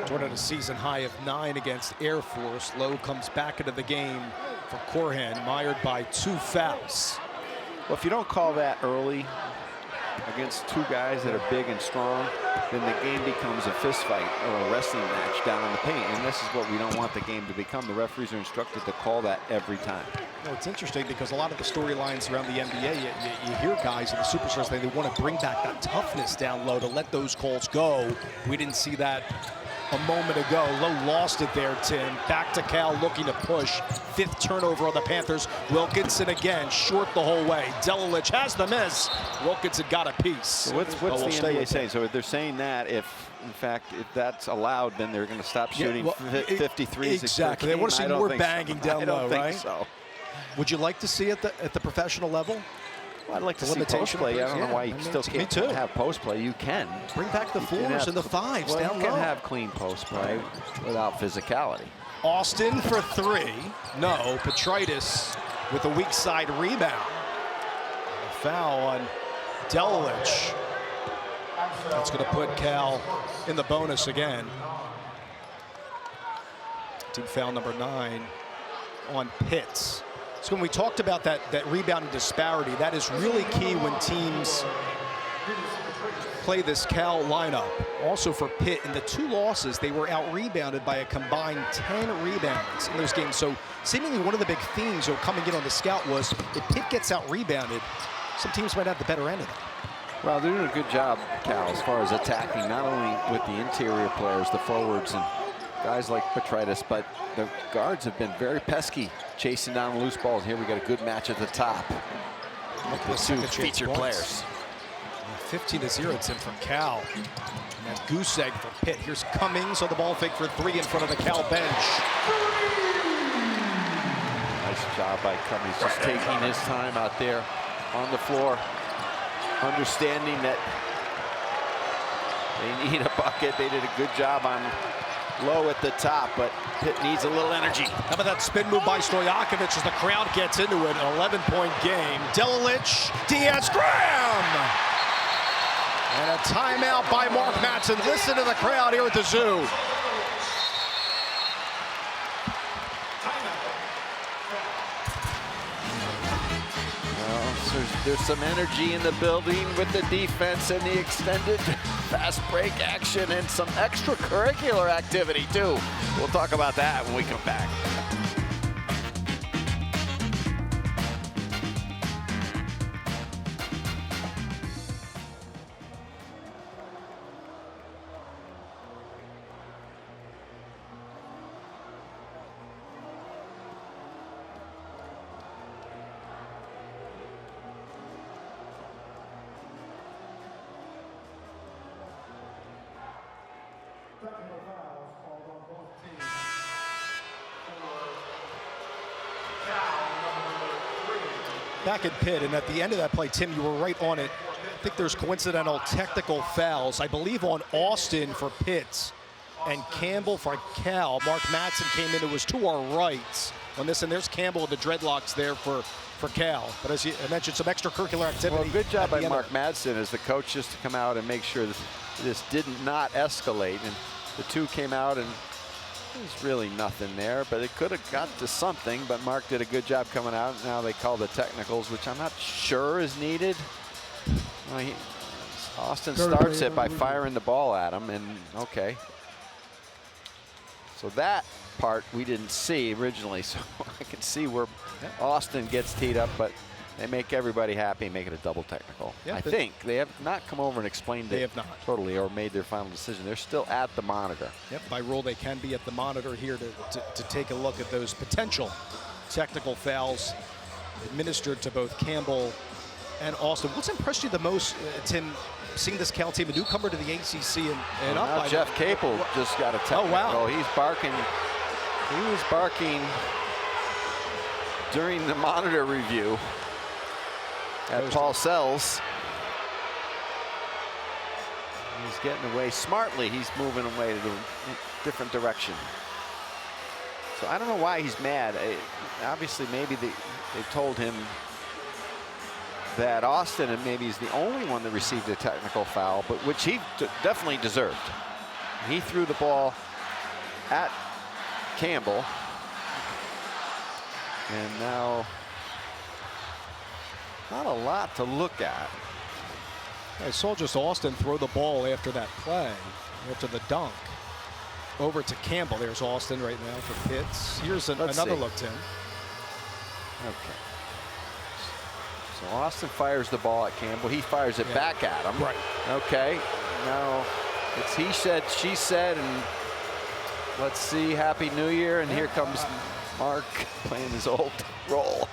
[SPEAKER 1] Jordan, a season high of 9 against Air Force. Lowe comes back into the game for Corhen, mired by 2 fouls.
[SPEAKER 2] Well, if you don't call that early against 2 guys that are big and strong, then the game becomes a fist fight or a wrestling match down in the paint. And this is what we don't want the game to become. The referees are instructed to call that every time.
[SPEAKER 1] You know, it's interesting because a lot of the storylines around the NBA, you hear guys in the superstars, they want to bring back that toughness down low to let those calls go. We didn't see that a moment ago. Lowe lost it there, Tim. Back to Cal looking to push. 5th turnover on the Panthers. Wilkinson again, short the whole way. Jaland has the miss. Wilkinson got a piece.
[SPEAKER 2] So what's the NBA saying? So they're saying that if, in fact, if that's allowed, then they're going to stop shooting 53s.
[SPEAKER 1] Exactly. They want to see more banging down low, right?
[SPEAKER 2] I don't think so.
[SPEAKER 1] Would you like to see it at the professional level?
[SPEAKER 2] Well, I'd like to see post play. I don't know why you still can't have post play. You can.
[SPEAKER 1] Bring back the 4s and the 5s down low.
[SPEAKER 2] You can have clean post play without physicality.
[SPEAKER 1] Austin for 3. No. Petritis with a weak side rebound. A foul on Jaland. That's going to put Cal in the bonus again. Team foul number 9 on Pitt. So when we talked about that rebounding disparity, that is really key when teams play this Cal lineup. Also for Pitt, in the 2 losses, they were out-rebounded by a combined 10 rebounds in those games. So seemingly one of the big themes coming in on the scout was if Pitt gets out-rebounded, some teams might have the better end of it.
[SPEAKER 2] Well, they're doing a good job, Cal, as far as attacking, not only with the interior players, the forwards, and guys like Petritis, but the guards have been very pesky, chasing down loose balls. Here we got a good match at the top. The 2 featured players.
[SPEAKER 1] 15-0, Tim, for Cal. And that goose egg for Pitt. Here's Cummings on the ball fake for 3 in front of the Cal bench.
[SPEAKER 2] Nice job by Cummings, just taking his time out there on the floor, understanding that they need a bucket. They did a good job on Lowe at the top, but Pitt needs a little energy.
[SPEAKER 1] How about that spin move by Stojakovic as the crowd gets into it? An 11-point game. Jaland, Diaz, Graham! And a timeout by Mark Matson. Listen to the crowd here at the Zoo.
[SPEAKER 2] There's some energy in the building with the defense and the extended fast break action and some extracurricular activity too. We'll talk about that when we come back.
[SPEAKER 1] Back at Pitt, and at the end of that play, Tim, you were right on it. I think there's coincidental technical fouls, I believe, on Austin for Pitt and Campbell for Cal. Mark Matson came in, it was to our right on this, and there's Campbell with the dreadlocks there for Cal. But as I mentioned, some extracurricular activity.
[SPEAKER 2] Well, good job by Mark Matson as the coach just to come out and make sure this did not escalate. And the 2 came out and there's really nothing there, but it could have got to something, but Mark did a good job coming out. Now they call the technicals, which I'm not sure is needed. Well, Austin starts it by firing the ball at him, and okay. So that part we didn't see originally, so I can see where Austin gets teed up, but they make everybody happy, make it a double technical. I think they have not come over and explained it totally or made their final decision. They're still at the monitor.
[SPEAKER 1] Yep, by rule they can be at the monitor here to take a look at those potential technical fouls administered to both Campbell and Austin. What's impressed you the most, Tim, seeing this Cal team, a newcomer to the ACC and up by
[SPEAKER 2] Jeff Capel just got a technical.
[SPEAKER 1] Oh, wow.
[SPEAKER 2] He's barking. He was barking during the monitor review at Paul Sells. He's getting away smartly. He's moving away to a different direction. So I don't know why he's mad. Obviously, maybe they told him that Austin and maybe is the only one that received a technical foul, but which he definitely deserved. He threw the ball at Campbell, and now not a lot to look at.
[SPEAKER 1] I saw just Austin throw the ball after that play, after the dunk, over to Campbell. There's Austin right now for Pitt. Here's another look, Tim.
[SPEAKER 2] Okay. So Austin fires the ball at Campbell. He fires it back at him.
[SPEAKER 1] Right.
[SPEAKER 2] Okay. Now it's he said, she said, and let's see, Happy New Year. And here comes Mark playing his old role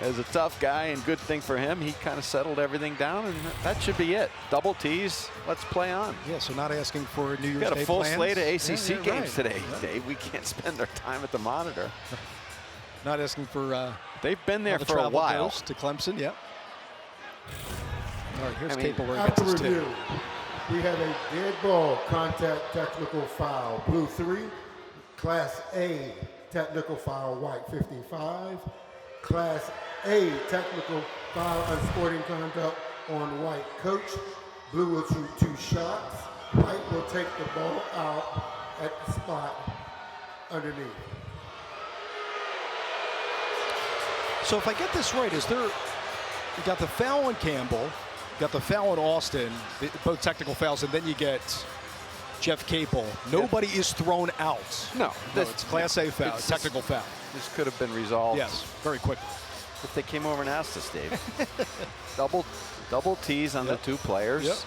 [SPEAKER 2] as a tough guy, and good thing for him. He kind of settled everything down, and that should be it. Double T's. Let's play on.
[SPEAKER 1] Yeah, so not asking for New Year's Day
[SPEAKER 2] plans. Got a full slate of ACC games today,
[SPEAKER 1] Yeah.
[SPEAKER 2] Dave. We can't spend our time at the monitor.
[SPEAKER 1] Not asking for
[SPEAKER 2] they've been there
[SPEAKER 1] the
[SPEAKER 2] for a while.
[SPEAKER 1] goes to Clemson, yep. All right, here's Capel where he
[SPEAKER 3] After
[SPEAKER 1] gets his
[SPEAKER 3] review,
[SPEAKER 1] tip.
[SPEAKER 3] we have a dead ball contact technical foul, blue 3. Class A technical foul, white 55. Class A technical foul, unsporting conduct on white coach. Blue will shoot 2 shots. White will take the ball out at the spot underneath.
[SPEAKER 1] So if I get this right, is there, you got the foul on Campbell, you got the foul on Austin, both technical fouls, and then you get Jeff Capel. Nobody is thrown out.
[SPEAKER 2] No,
[SPEAKER 1] It's Class A foul, technical foul.
[SPEAKER 2] This could have been resolved.
[SPEAKER 1] Yes, very quickly.
[SPEAKER 2] If they came over and asked us, Dave. double T's on the 2 players.
[SPEAKER 1] Yep.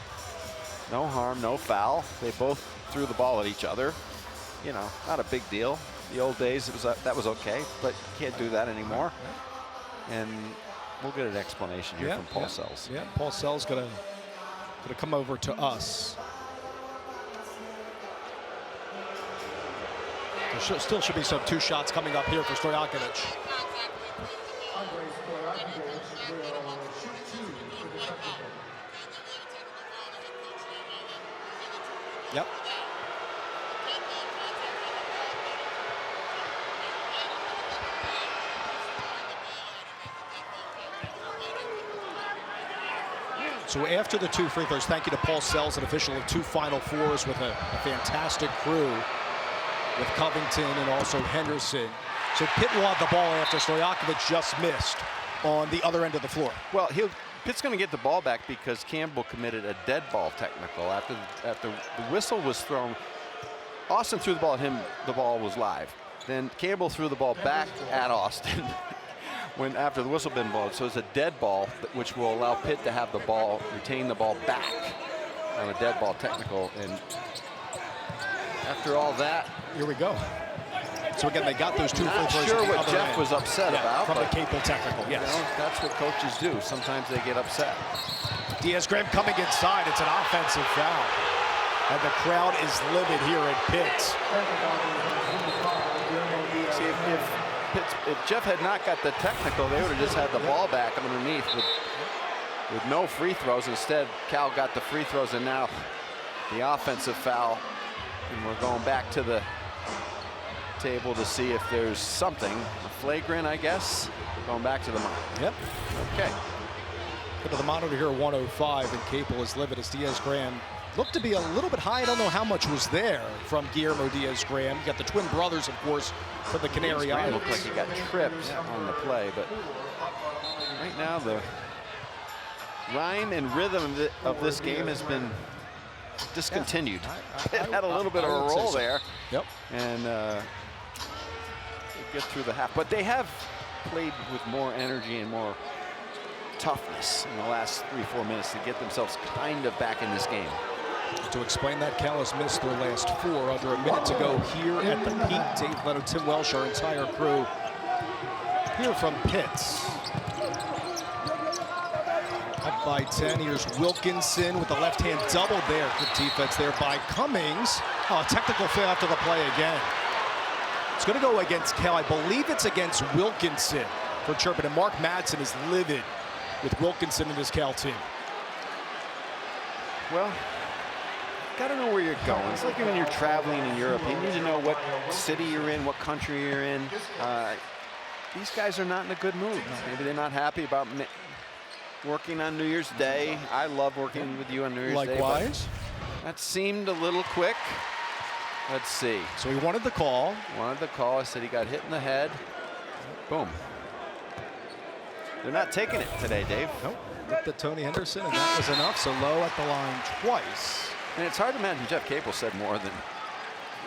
[SPEAKER 2] No harm, no foul. They both threw the ball at each other. You know, not a big deal. The old days, that was okay, but you can't do that anymore. And we'll get an explanation here from Paul Sells.
[SPEAKER 1] Yeah, Paul Sells gonna come over to us. There still should be some 2 shots coming up here for Stojakovic. Yep. So after the 2 free throws, thank you to Paul Sells, an official of 2 Final Fours with a fantastic crew with Covington and also Henderson. So Pitt will have the ball after Stojakovic just missed on the other end of the floor.
[SPEAKER 2] Well, Pitt's going to get the ball back because Campbell committed a dead ball technical after the whistle was thrown. Austin threw the ball at him. The ball was live. Then Campbell threw the ball back at Austin after the whistle been blown. So it's a dead ball, which will allow Pitt to have the ball, retain the ball back on a dead ball technical. And after all that,
[SPEAKER 1] here we go. So again, they got those 2 free throws.
[SPEAKER 2] Not sure what Jeff was upset about.
[SPEAKER 1] From the Capel technical, yes.
[SPEAKER 2] You know, that's what coaches do. Sometimes they get upset.
[SPEAKER 1] Diaz-Graham coming inside. It's an offensive foul. And the crowd is livid here at Pitt.
[SPEAKER 2] See, if Jeff had not got the technical, they would have just had the ball back underneath with no free throws. Instead, Cal got the free throws, and now the offensive foul. And we're going back to the table to see if there's something. A flagrant, I guess. Going back to the monitor.
[SPEAKER 1] Yep.
[SPEAKER 2] Okay.
[SPEAKER 1] Go to the monitor here, 105, and Capel is livid as Diaz-Graham looked to be a little bit high. I don't know how much was there from Guillermo Diaz-Graham. You got the twin brothers, of course, for the Canary Islands.
[SPEAKER 2] Looked like he got tripped on the play, but right now the rhyme and rhythm of this game has been discontinued. Pitt had a little bit of a roll there.
[SPEAKER 1] Yep.
[SPEAKER 2] And get through the half, but they have played with more energy and more toughness in the last 3-4 minutes to get themselves kind of back in this game.
[SPEAKER 1] To explain that, Cal has missed their last 4 under a minute to go here at the Peak. Dave Leonard, Tim Welsh, our entire crew here from Pitt. Up by 10. Here's Wilkinson with the left hand double there. Good defense there by Cummings. Oh, technical foul after the play again. It's going to go against Cal. I believe it's against Wilkinson for chirping. And Mark Madsen is livid with Wilkinson and his Cal team.
[SPEAKER 2] Well, got to know where you're going. It's like when you're traveling in Europe, you need to know what city you're in, what country you're in. These guys are not in a good mood. Maybe they're not happy about working on New Year's Day. I love working with you on New Year's Day.
[SPEAKER 1] Likewise.
[SPEAKER 2] That seemed a little quick. Let's see.
[SPEAKER 1] So he wanted the call.
[SPEAKER 2] Wanted the call. I said he got hit in the head. Boom. They're not taking it today, Dave.
[SPEAKER 1] Nope. Looked at Tony Henderson, and that was enough. So Lowe at the line twice.
[SPEAKER 2] And it's hard to imagine Jeff Capel said more than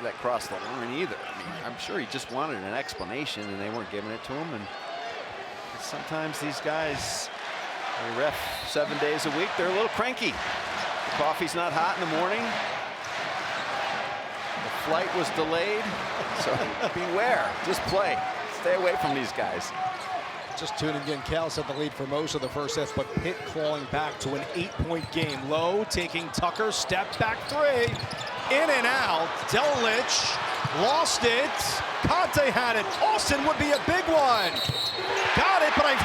[SPEAKER 2] that crossed the line either. I mean, I'm sure he just wanted an explanation, and they weren't giving it to him. And sometimes these guys, they ref 7 days a week, they're a little cranky. The coffee's not hot in the morning. The flight was delayed, so beware. Just play. Stay away from these guys.
[SPEAKER 1] Just tuning in, Cal's had the lead for most of the first half, but Pitt clawing back to an 8-point game. Lowe taking Tucker, step back three, in and out. Delic lost it. Conte had it. Austin would be a big one. Got it, but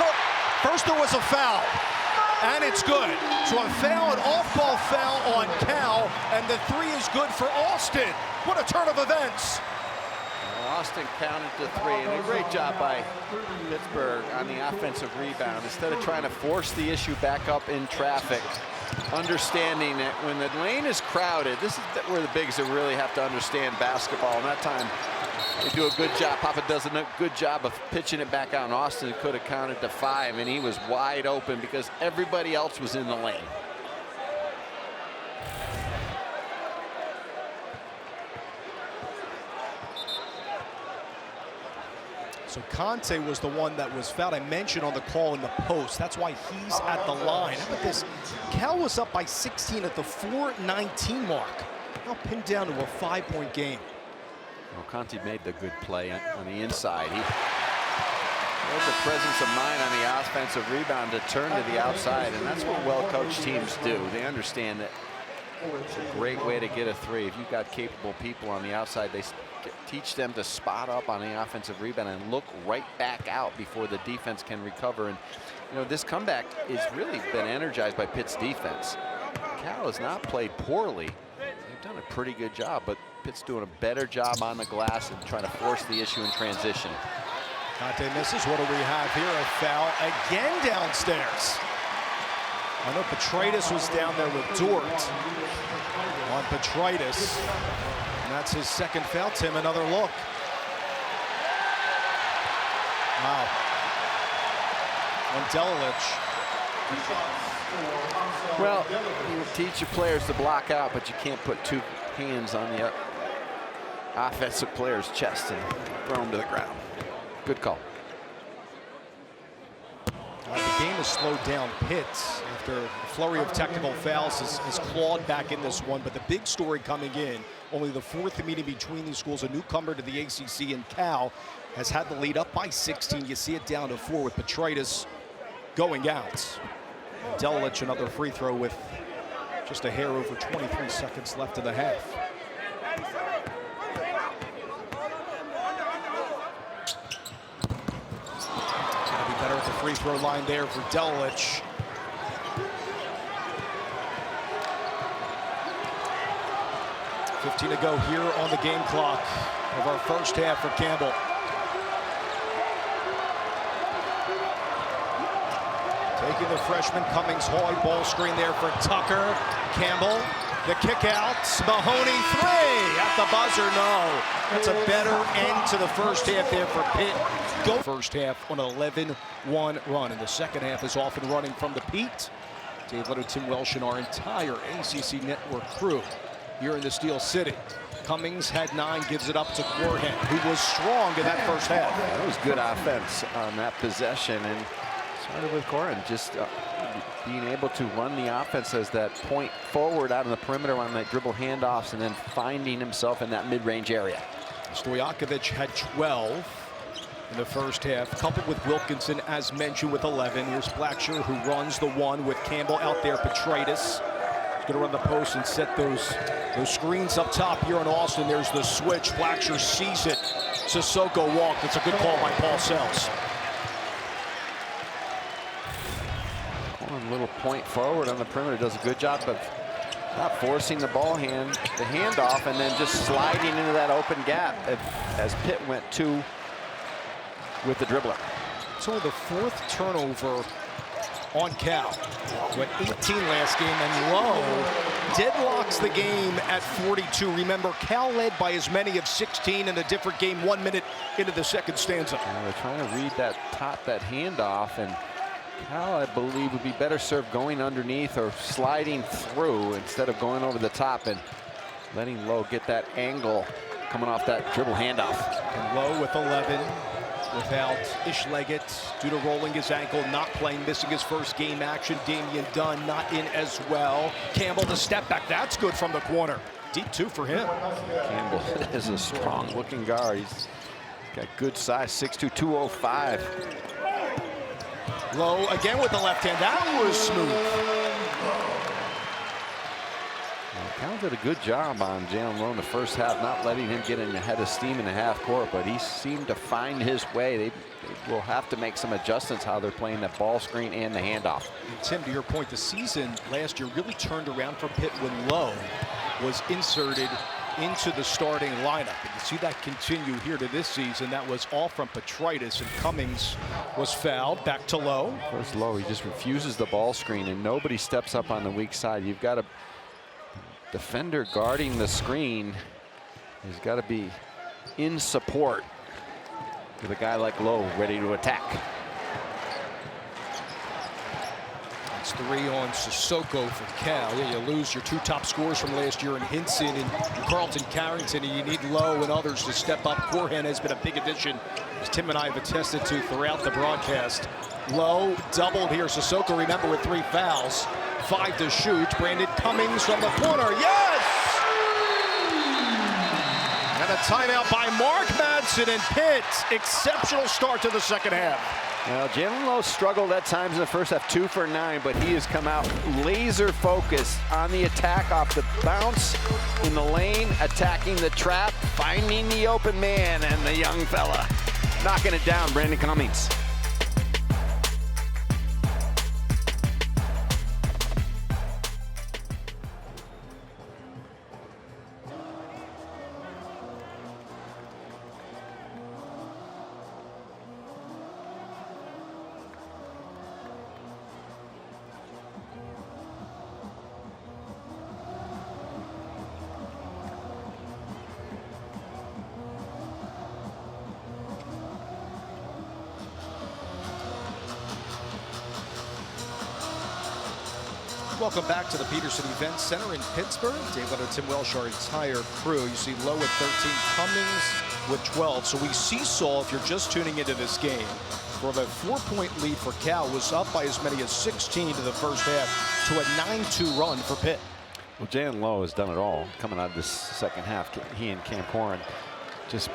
[SPEAKER 1] first there was a foul, and it's good. So a foul, an off-ball foul on Cal, and the three is good for Austin. What a turn of events.
[SPEAKER 2] Austin counted to three, and a great job by Pittsburgh on the offensive rebound. Instead of trying to force the issue back up in traffic, understanding that when the lane is crowded, this is where the bigs really have to understand basketball. And that time, they do a good job. Papa does a good job of pitching it back out. And Austin could have counted to 5, and he was wide open because everybody else was in the lane.
[SPEAKER 1] So Conte was the one that was fouled. I mentioned on the call in the post. That's why he's at the line. How about this? Cal was up by 16 at the 4:19 mark. Now pinned down to a 5-point game.
[SPEAKER 2] Well, Conte made the good play on the inside. He had the presence of mind on the offensive rebound to turn to the outside, and that's what well-coached teams do. They understand that it's a great way to get a three. If you've got capable people on the outside, they teach them to spot up on the offensive rebound and look right back out before the defense can recover. And you know, this comeback has really been energized by Pitt's defense. Cal has not played poorly. They've done a pretty good job, but Pitt's doing a better job on the glass and trying to force the issue in transition.
[SPEAKER 1] Conte misses. What do we have here? A foul again downstairs. I know Petraitis was down there with Dort on Petraitis. And that's his second foul. Tim, another look. Wow. On Delic.
[SPEAKER 2] Well, you teach your players to block out, but you can't put two hands on the offensive player's chest and throw him to the ground. Good call.
[SPEAKER 1] The game has slowed down. Pitt, after a flurry of technical fouls, has clawed back in this one. But the big story coming in, only the fourth meeting between these schools, a newcomer to the ACC, and Cal has had the lead up by 16. You see it down to 4 with Petraitis going out. Delic, another free throw with just a hair over 23 seconds left in the half. Better at the free throw line there for Delic. $15 to go here on the game clock of our first half for Campbell. Taking the freshman Cummings, Hoy, ball screen there for Tucker. Campbell, the kick out, Mahoney, 3 at the buzzer, no. That's a better end to the first half there for Pitt. Go first half on an 11-1 run, and the second half is off and running from the Pete. Dave Leonard, Tim Welsh, and our entire ACC network crew here in the Steel City. Cummings had 9, gives it up to Corhen, who was strong in that first half.
[SPEAKER 2] That was good offense on that possession, and started with Corhen just being able to run the offense as that point forward out on the perimeter on that dribble handoffs, and then finding himself in that mid-range area.
[SPEAKER 1] Stojakovic had 12 in the first half, coupled with Wilkinson, as mentioned, with 11. Here's Blackshear, who runs the one with Campbell out there. Petraitis is going to run the post and set those screens up top here in Austin. There's the switch. Blackshear sees it. Sissoko walked. It's a good call by Paul Sells.
[SPEAKER 2] One little point forward on the perimeter, does a good job of not forcing the handoff, and then just sliding into that open gap as Pitt went 2 with the dribbler.
[SPEAKER 1] It's only the 4th turnover on Cal. Went 18 last game, and Lowe deadlocks the game at 42. Remember, Cal led by as many as 16 in a different game 1 minute into the second stanza.
[SPEAKER 2] They're trying to read that handoff, and Cal, I believe, would be better served going underneath or sliding through instead of going over the top and letting Lowe get that angle coming off that dribble handoff.
[SPEAKER 1] And Lowe with 11. Without Ish-Leggett due to rolling his ankle, not playing, missing his first game action. Damian Dunn not in as well. Campbell the step back, that's good from the corner. Deep two for him.
[SPEAKER 2] Campbell is a strong looking guard. He's got good size, 6'2", 205.
[SPEAKER 1] Lowe again with the left hand, that was smooth.
[SPEAKER 2] Cal did a good job on Jaland Lowe in the first half, not letting him get in ahead of steam in the half court, but he seemed to find his way. They will have to make some adjustments how they're playing that ball screen and the handoff.
[SPEAKER 1] And Tim, to your point, the season last year really turned around for Pitt when Lowe was inserted into the starting lineup. And you see that continue here to this season. That was all from Petritis, and Cummings was fouled. Back to Lowe.
[SPEAKER 2] First Lowe, he just refuses the ball screen, and nobody steps up on the weak side. You've got a defender guarding the screen. He's got to be in support with a guy like Lowe ready to attack.
[SPEAKER 1] It's 3 on Sissoko for Cal. Yeah, you lose your 2 top scorers from last year in Hinson and Carlton Carrington, and you need Lowe and others to step up. Corhen has been a big addition, as Tim and I have attested to throughout the broadcast. Lowe doubled here. Sissoko, remember, with 3 fouls. 5 to shoot. Brandin Cummings from the corner. Yes! And a timeout by Mark Madsen, and Pitt. Exceptional start to the second half.
[SPEAKER 2] Now, Jaland Lowe struggled at times in the first half, 2 for 9, but he has come out laser focused on the attack off the bounce in the lane, attacking the trap, finding the open man, and the young fella knocking it down, Brandin Cummings.
[SPEAKER 1] Welcome back to the Peterson Event Center in Pittsburgh. Dave Leonard, Tim Welsh, our entire crew. You see Lowe at 13, Cummings with 12. So we seesaw, if you're just tuning into this game, for the 4-point lead for Cal was up by as many as 16 to the first half to a 9-2 run for Pitt.
[SPEAKER 2] Well, Jaland Lowe has done it all coming out of this second half. He and Corhen just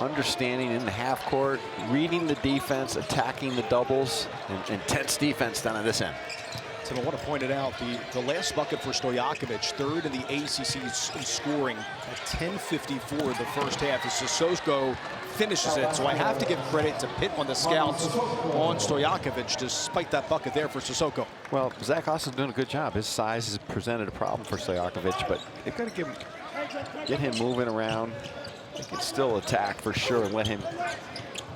[SPEAKER 2] understanding in the half court, reading the defense, attacking the doubles, and intense defense down at this end.
[SPEAKER 1] And I want to point it out, the last bucket for Stojakovic, 3rd in the ACC in scoring at 10:54 the first half, as Sissoko finishes it. So I have to give credit to Pitt on the scouts on Stojakovic, despite that bucket there for Sissoko.
[SPEAKER 2] Well, Zach Austin's doing a good job. His size has presented a problem for Stojakovic, but they've got to get him moving around. They can still attack for sure and let him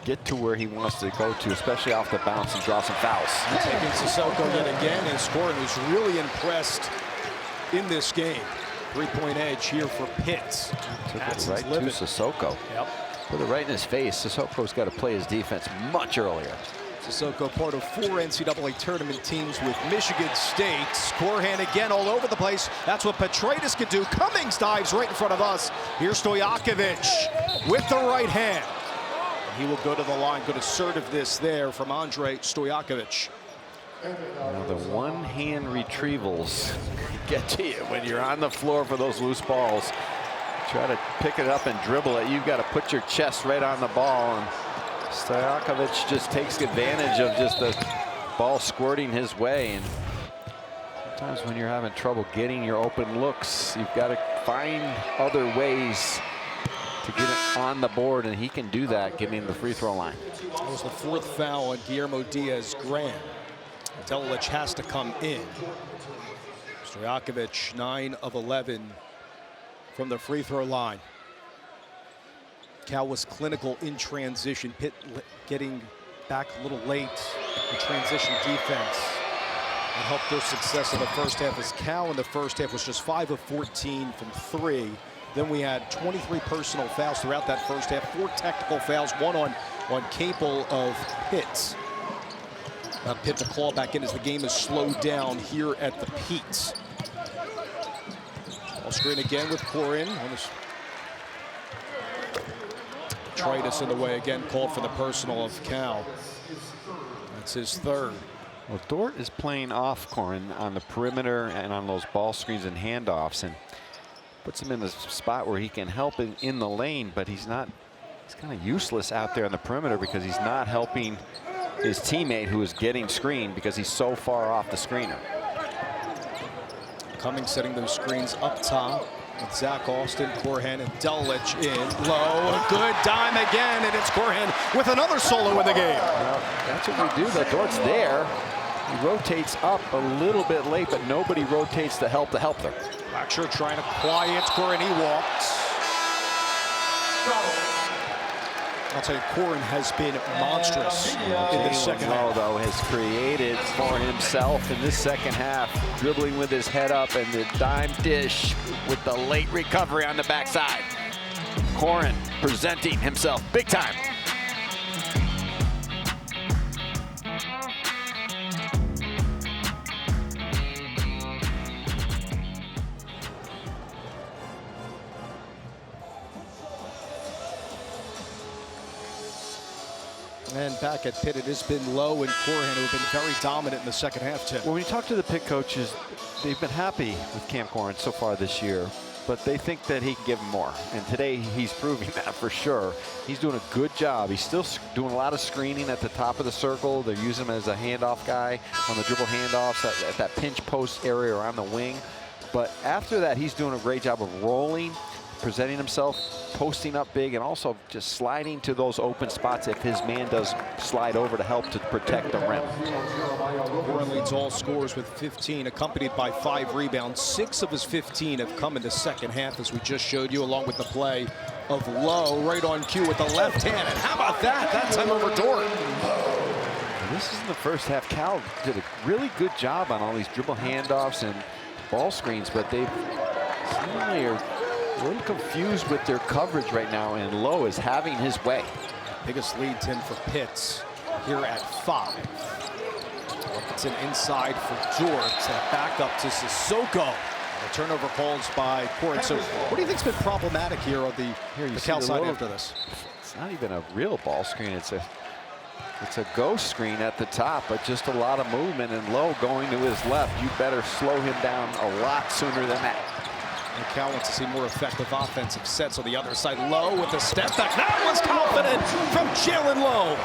[SPEAKER 2] get to where he wants to go to, especially off the bounce, and draw some fouls.
[SPEAKER 1] Taking Sissoko yet again, and Corhen was really impressed in this game. 3-point edge here for Pitt.
[SPEAKER 2] Took it right to Sissoko.
[SPEAKER 1] Yep.
[SPEAKER 2] Put it right in his face. Sissoko's got to play his defense much earlier.
[SPEAKER 1] Sissoko, part of 4 NCAA tournament teams with Michigan State. Corhen again all over the place. That's what Petritis could do. Cummings dives right in front of us. Here's Stojakovic with the right hand. He will go to the line. Good assertiveness there from Andrej Stojakovic.
[SPEAKER 2] Now the one-hand retrievals get to you when you're on the floor for those loose balls. Try to pick it up and dribble it. You've got to put your chest right on the ball, and Stojakovic just takes advantage of just the ball squirting his way. And sometimes when you're having trouble getting your open looks, you've got to find other ways to get it on the board, and he can do that, getting him the free throw line.
[SPEAKER 1] That was the 4th foul on Guillermo Diaz-Graham. Delich has to come in. Stojakovic, 9 of 11 from the free throw line. Cal was clinical in transition. Pitt getting back a little late the transition defense that helped their success in the first half, as Cal in the first half was just 5 of 14 from 3. Then we had 23 personal fouls throughout that first half, 4 technical fouls, 1 on Capel of Pitt. Pitt to claw back in as the game is slowed down here at the Pete. Ball screen again with Corhen on this. Detritus in the way again, called for the personal of Cal. That's his 3rd.
[SPEAKER 2] Well, Dort is playing off Corhen on the perimeter and on those ball screens and handoffs, and puts him in a spot where he can help in the lane, but he's kind of useless out there on the perimeter because he's not helping his teammate who is getting screened because he's so far off the screener.
[SPEAKER 1] Cummings setting those screens up top with Zach Austin, Corhen, and Dulwich in low. A good dime again, and it's Corhen with another solo in the game.
[SPEAKER 2] Well, that's what we do, though. Dort's there. He rotates up a little bit late, but nobody rotates to help them.
[SPEAKER 1] Blackshirt trying to quiet Corhen. He walks. I'll tell you, Corhen has been monstrous in the second half.
[SPEAKER 2] Though, has created for himself in this second half, dribbling with his head up and the dime dish with the late recovery on the backside. Corhen presenting himself big time.
[SPEAKER 1] And back at Pitt, it has been Lowe and Corhen who have been very dominant in the second half, Tim.
[SPEAKER 2] Well, when you talk to the Pitt coaches, they've been happy with Cam Corhen so far this year, but they think that he can give them more. And today, he's proving that for sure. He's doing a good job. He's still doing a lot of screening at the top of the circle. They're using him as a handoff guy on the dribble handoffs at that pinch post area or on the wing. But after that, he's doing a great job of rolling, presenting himself, posting up big, and also just sliding to those open spots if his man does slide over to help to protect the rim.
[SPEAKER 1] Corhen leads all scorers with 15, accompanied by 5 rebounds. 6 of his 15 have come in the second half, as we just showed you, along with the play of Lowe right on cue with the left hand. And how about that? That time over Dort.
[SPEAKER 2] This is in the first half. Cal did a really good job on all these dribble handoffs and ball screens, but they seemingly are a little confused with their coverage right now, and Lowe is having his way.
[SPEAKER 1] Biggest lead, Tim, for Pitt here at 5. Wilkinson inside for Dort. Back up to Sissoko. The turnover calls by Corhen. So what do you think's been problematic here on the Cal side after this?
[SPEAKER 2] It's not even a real ball screen. It's a ghost screen at the top, but just a lot of movement, and Lowe going to his left. You better slow him down a lot sooner than that.
[SPEAKER 1] And Cal wants to see more effective offensive sets on the other side. Lowe with the step back. That was confident from Jaland Lowe.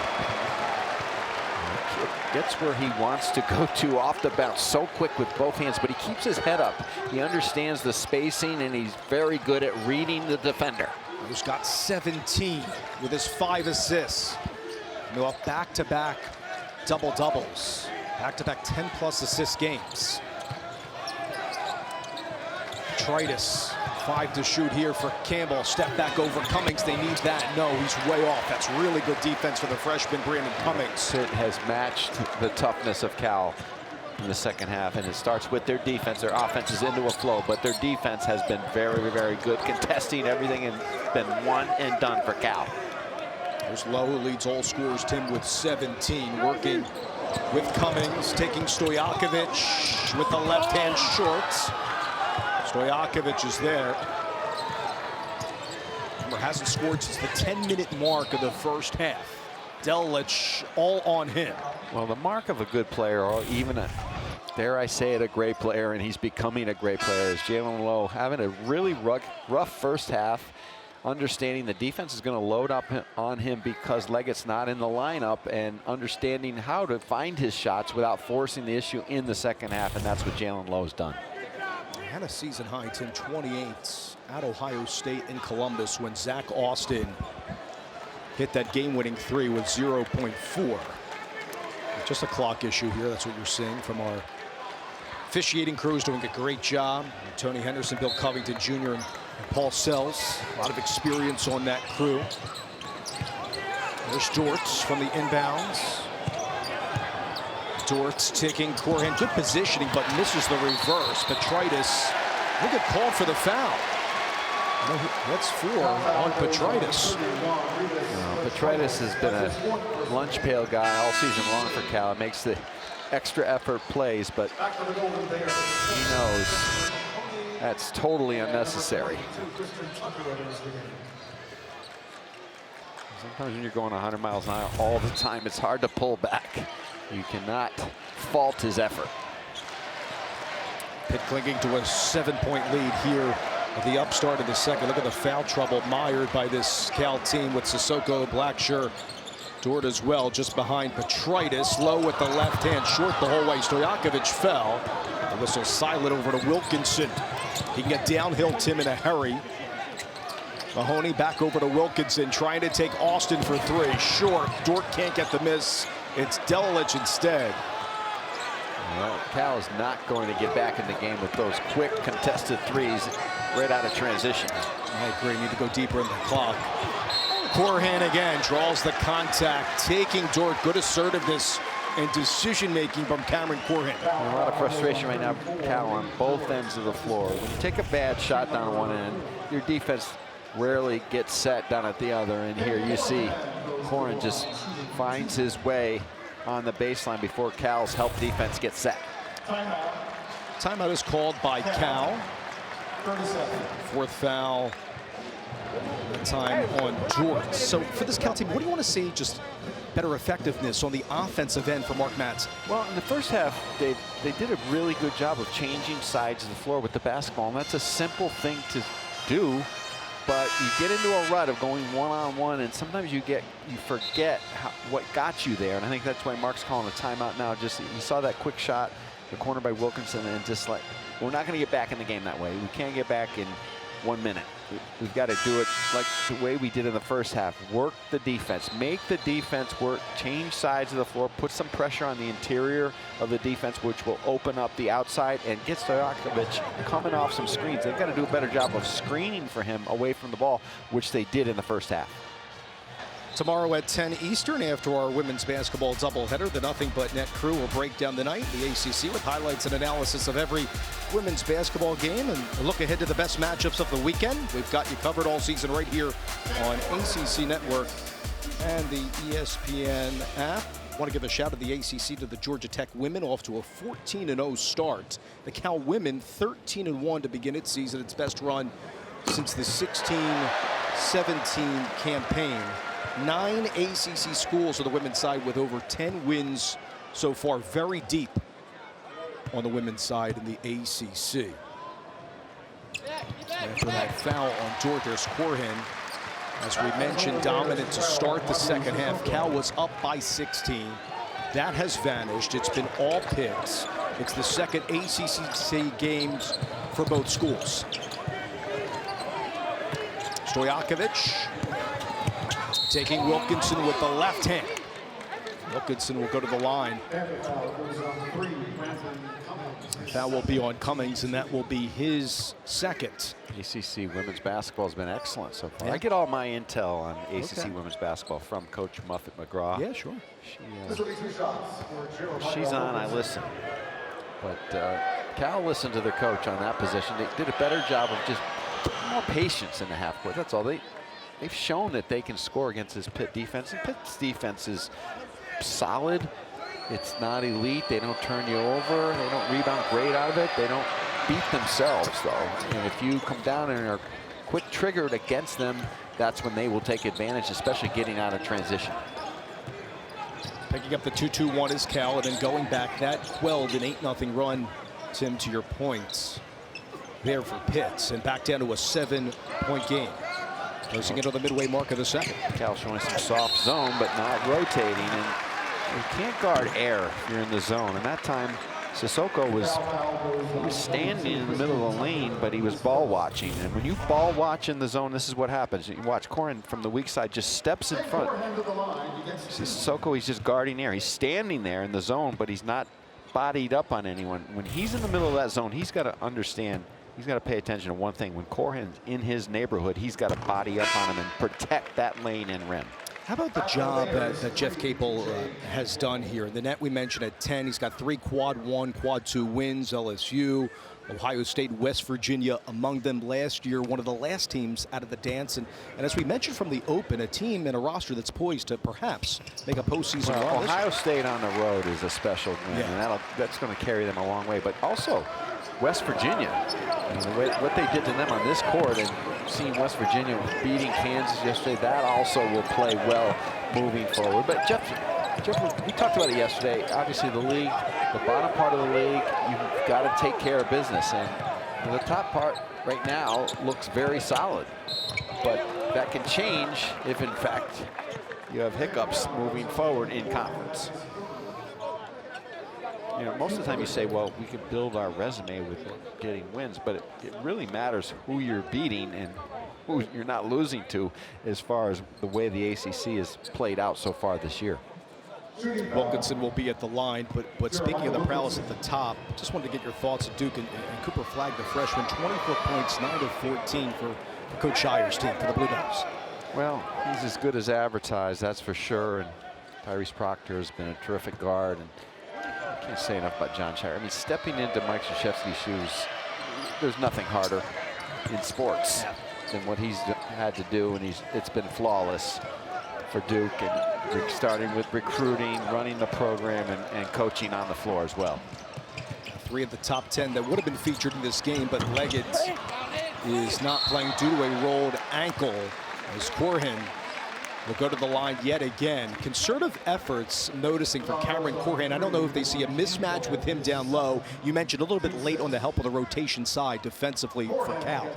[SPEAKER 2] Gets where he wants to go to off the bounce so quick with both hands, but he keeps his head up. He understands the spacing, and he's very good at reading the defender.
[SPEAKER 1] He's got 17 with his 5 assists. He'll have back-to-back double-doubles. Back-to-back 10-plus assist games. Detritus, 5 to shoot here for Campbell. Step back over Cummings. They need that. No, he's way off. That's really good defense for the freshman, Brandin Cummings.
[SPEAKER 2] Pitt has matched the toughness of Cal in the second half, and it starts with their defense. Their offense is into a flow, but their defense has been very, very good, contesting everything and been one and done for Cal.
[SPEAKER 1] There's Lowe, who leads all scorers, Tim, with 17, working with Cummings, taking Stojakovic with the left hand short. Stojakovic is there. Remember, hasn't scored since the 10-minute mark of the first half. Dulwich all on him.
[SPEAKER 2] Well, the mark of a good player, or even a, dare I say it, a great player, and he's becoming a great player, is Jaland Lowe having a really rough first half, understanding the defense is going to load up on him because Leggett's not in the lineup, and understanding how to find his shots without forcing the issue in the second half, and that's what Jaland Lowe's done.
[SPEAKER 1] Had a season high, Tim, 28 at Ohio State in Columbus when Zach Austin hit that game-winning 3 with 0.4. Just a clock issue here. That's what you're seeing from our officiating crews, doing a great job. Tony Henderson, Bill Covington Jr., and Paul Sells. A lot of experience on that crew. There's Dortz from the inbounds. Dort's taking Corhen. Good positioning, but misses the reverse. Petritis will get called for the foul. That's 4 on Petritis.
[SPEAKER 2] Petritis has been a lunch pail guy all season long for Cal. It makes the extra effort plays, but he knows that's totally unnecessary. Sometimes when you're going 100 miles an hour all the time, it's hard to pull back. You cannot fault his effort.
[SPEAKER 1] Pitt clinging to a 7-point lead here at the upstart of the second. Look at the foul trouble mired by this Cal team with Sissoko, Blackshirt, Dort as well, just behind Petritis. Lowe with the left hand, short the whole way. Stojakovic fell. The whistle silent over to Wilkinson. He can get downhill, Tim, in a hurry. Mahoney back over to Wilkinson, trying to take Austin for 3. Short. Dort can't get the miss. It's Delilich instead.
[SPEAKER 2] Well, Cal is not going to get back in the game with those quick contested threes right out of transition.
[SPEAKER 1] I agree. Need to go deeper in the clock. Corhen again draws the contact, taking Dort. Good assertiveness and decision-making from Cameron Corhen.
[SPEAKER 2] A lot of frustration right now, Cal, on both ends of the floor. When you take a bad shot down one end, your defense rarely gets set down at the other. And here you see Corhen just finds his way on the baseline before Cal's help defense gets set.
[SPEAKER 1] Timeout is called by Cal. 4th foul. That time on Dort. So for this Cal team, what do you want to see? Just better effectiveness on the offensive end for Mark Matz?
[SPEAKER 2] Well, in the first half, they did a really good job of changing sides of the floor with the basketball, and that's a simple thing to do. But you get into a rut of going one-on-one, and sometimes you forget what got you there. And I think that's why Mark's calling a timeout now. Just he saw that quick shot, the corner by Wilkinson, and just like, we're not going to get back in the game that way. We can't get back in 1 minute. We've got to do it like the way we did in the first half. Work the defense. Make the defense work. Change sides of the floor. Put some pressure on the interior of the defense, which will open up the outside and get Stojakovic coming off some screens. They've got to do a better job of screening for him away from the ball, which they did in the first half.
[SPEAKER 1] Tomorrow at 10 Eastern, after our women's basketball doubleheader, the Nothing But Net crew will break down the night, the ACC, with highlights and analysis of every women's basketball game and a look ahead to the best matchups of the weekend. We've got you covered all season right here on ACC Network and the ESPN app. I want to give a shout out to the ACC to the Georgia Tech women, off to a 14-0 start. The Cal women 13-1 to begin its season, its best run since the 16-17 campaign. 9 ACC schools on the women's side with over 10 wins so far. Very deep on the women's side in the ACC. After that foul on Dort, there's Corhen. As we mentioned, dominant to start the second half. Cal was up by 16. That has vanished. It's been all Pitts. It's the second ACC games for both schools. Stojakovic taking Wilkinson with the left hand. Wilkinson will go to the line. That will be on Cummings, and that will be his second.
[SPEAKER 2] ACC women's basketball has been excellent so far.
[SPEAKER 1] Yeah.
[SPEAKER 2] I get all my intel on ACC women's basketball from Coach Muffet McGraw.
[SPEAKER 1] Yeah, sure.
[SPEAKER 2] She's on, I listen. But Cal listened to their coach on that position. They did a better job of just more patience in the half court. That's all. They've shown that they can score against this Pitt defense. And Pitt's defense is solid. It's not elite. They don't turn you over. They don't rebound great out of it. They don't beat themselves, though. And if you come down and are quick triggered against them, that's when they will take advantage, especially getting out of transition.
[SPEAKER 1] Picking up the 2-2-1 is Cal, and then going back, that quelled an 8-0 run, Tim, to your points there for Pitt, and back down to a 7-point game. Closing into the midway mark of the second.
[SPEAKER 2] Cal showing some soft zone, but not rotating. And you can't guard air if you're in the zone. And that time, Sissoko was standing in the middle of the lane, but he was ball watching. And when you ball watch in the zone, this is what happens. You watch Corhen from the weak side just steps in front. See Sissoko, he's just guarding air. He's standing there in the zone, but he's not bodied up on anyone. When he's in the middle of that zone, he's got to understand. He's got to pay attention to one thing. When Corhen's in his neighborhood, he's got to body up on him and protect that lane and rim.
[SPEAKER 1] How about the job that Jeff Capel has done here? The net we mentioned at 10, he's got 3 quad 1, quad 2 wins, LSU, Ohio State, West Virginia among them last year, one of the last teams out of the dance. And as we mentioned from the open, a team and a roster that's poised to perhaps make a postseason run.
[SPEAKER 2] Ohio State on the road is a special win, and that's going to carry them a long way. But also West Virginia, what they did to them on this court, and seeing West Virginia beating Kansas yesterday, that also will play well moving forward. But Jeff, we talked about it yesterday. Obviously, the league, the bottom part of the league, you've got to take care of business. And the top part right now looks very solid. But that can change if, in fact, you have hiccups moving forward in conference. You know, most of the time you say, well, we can build our resume with getting wins, but it really matters who you're beating and who you're not losing to as far as the way the ACC has played out so far this year.
[SPEAKER 1] Wilkinson will be at the line, but speaking of the prowess at the top, just wanted to get your thoughts of Duke and Cooper Flagg, the freshman, 24 points, 9 of 14 for Coach Shire's team, for the Blue Devils.
[SPEAKER 2] Well, he's as good as advertised, that's for sure, and Tyrese Proctor has been a terrific guard, and I can't say enough about John Shire. I mean, stepping into Mike Krzyzewski's shoes, there's nothing harder in sports than what he's had to do, and it's been flawless for Duke, and starting with recruiting, running the program, and coaching on the floor as well.
[SPEAKER 1] 3 of the top 10 that would have been featured in this game, but Leggett is not playing due to a rolled ankle, as Corhen will go to the line yet again. Concerted efforts noticing for Cameron Corhen. I don't know if they see a mismatch with him down low. You mentioned a little bit late on the help of the rotation side defensively for Cal.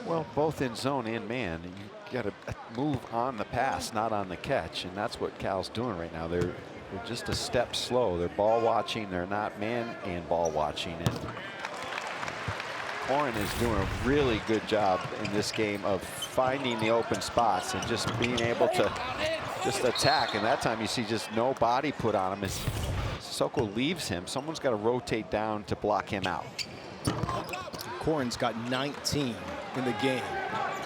[SPEAKER 2] Well, both in zone and man. You got to move on the pass, not on the catch, and that's what Cal's doing right now. They're just a step slow. They're ball watching. They're not man and ball watching. And Corhen is doing a really good job in this game of finding the open spots and just being able to just attack. And that time you see just no body put on him. As Sissoko leaves him, someone's got to rotate down to block him out.
[SPEAKER 1] Corhen's got 19 in the game.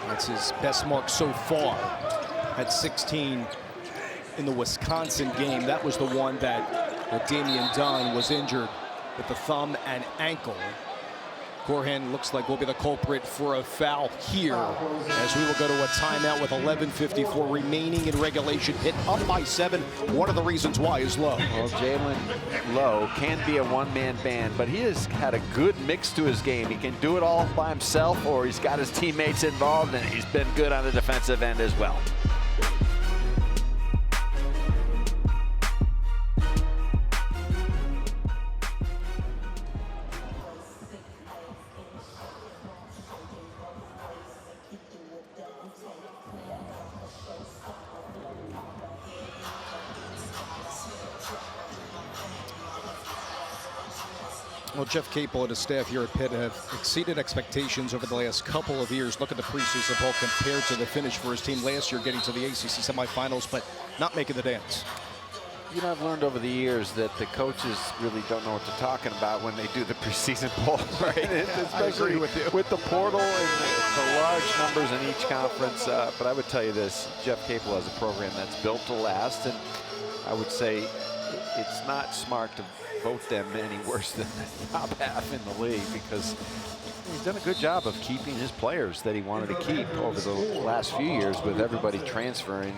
[SPEAKER 1] That's his best mark so far. Had 16 in the Wisconsin game. That was the one that Damian Dunn was injured with the thumb and ankle. Corhen looks like will be the culprit for a foul here, as we will go to a timeout with 11:54 remaining in regulation. Pitt up by 7. One of the reasons why is Lowe.
[SPEAKER 2] Well, Jaland Lowe can be a one-man band, but he has had a good mix to his game. He can do it all by himself, or he's got his teammates involved, and he's been good on the defensive end as well.
[SPEAKER 1] Well, Jeff Capel and his staff here at Pitt have exceeded expectations over the last couple of years. Look at the preseason poll compared to the finish for his team last year, getting to the ACC semifinals, but not making the dance.
[SPEAKER 2] You know, I've learned over the years that the coaches really don't know what they're talking about when they do the preseason poll, right? Especially with the portal and the large numbers in each conference. But I would tell you this, Jeff Capel has a program that's built to last, and I would say it's not smart to vote them any worse than the top half in the league, because he's done a good job of keeping his players that he wanted to keep over the last few years, with everybody transferring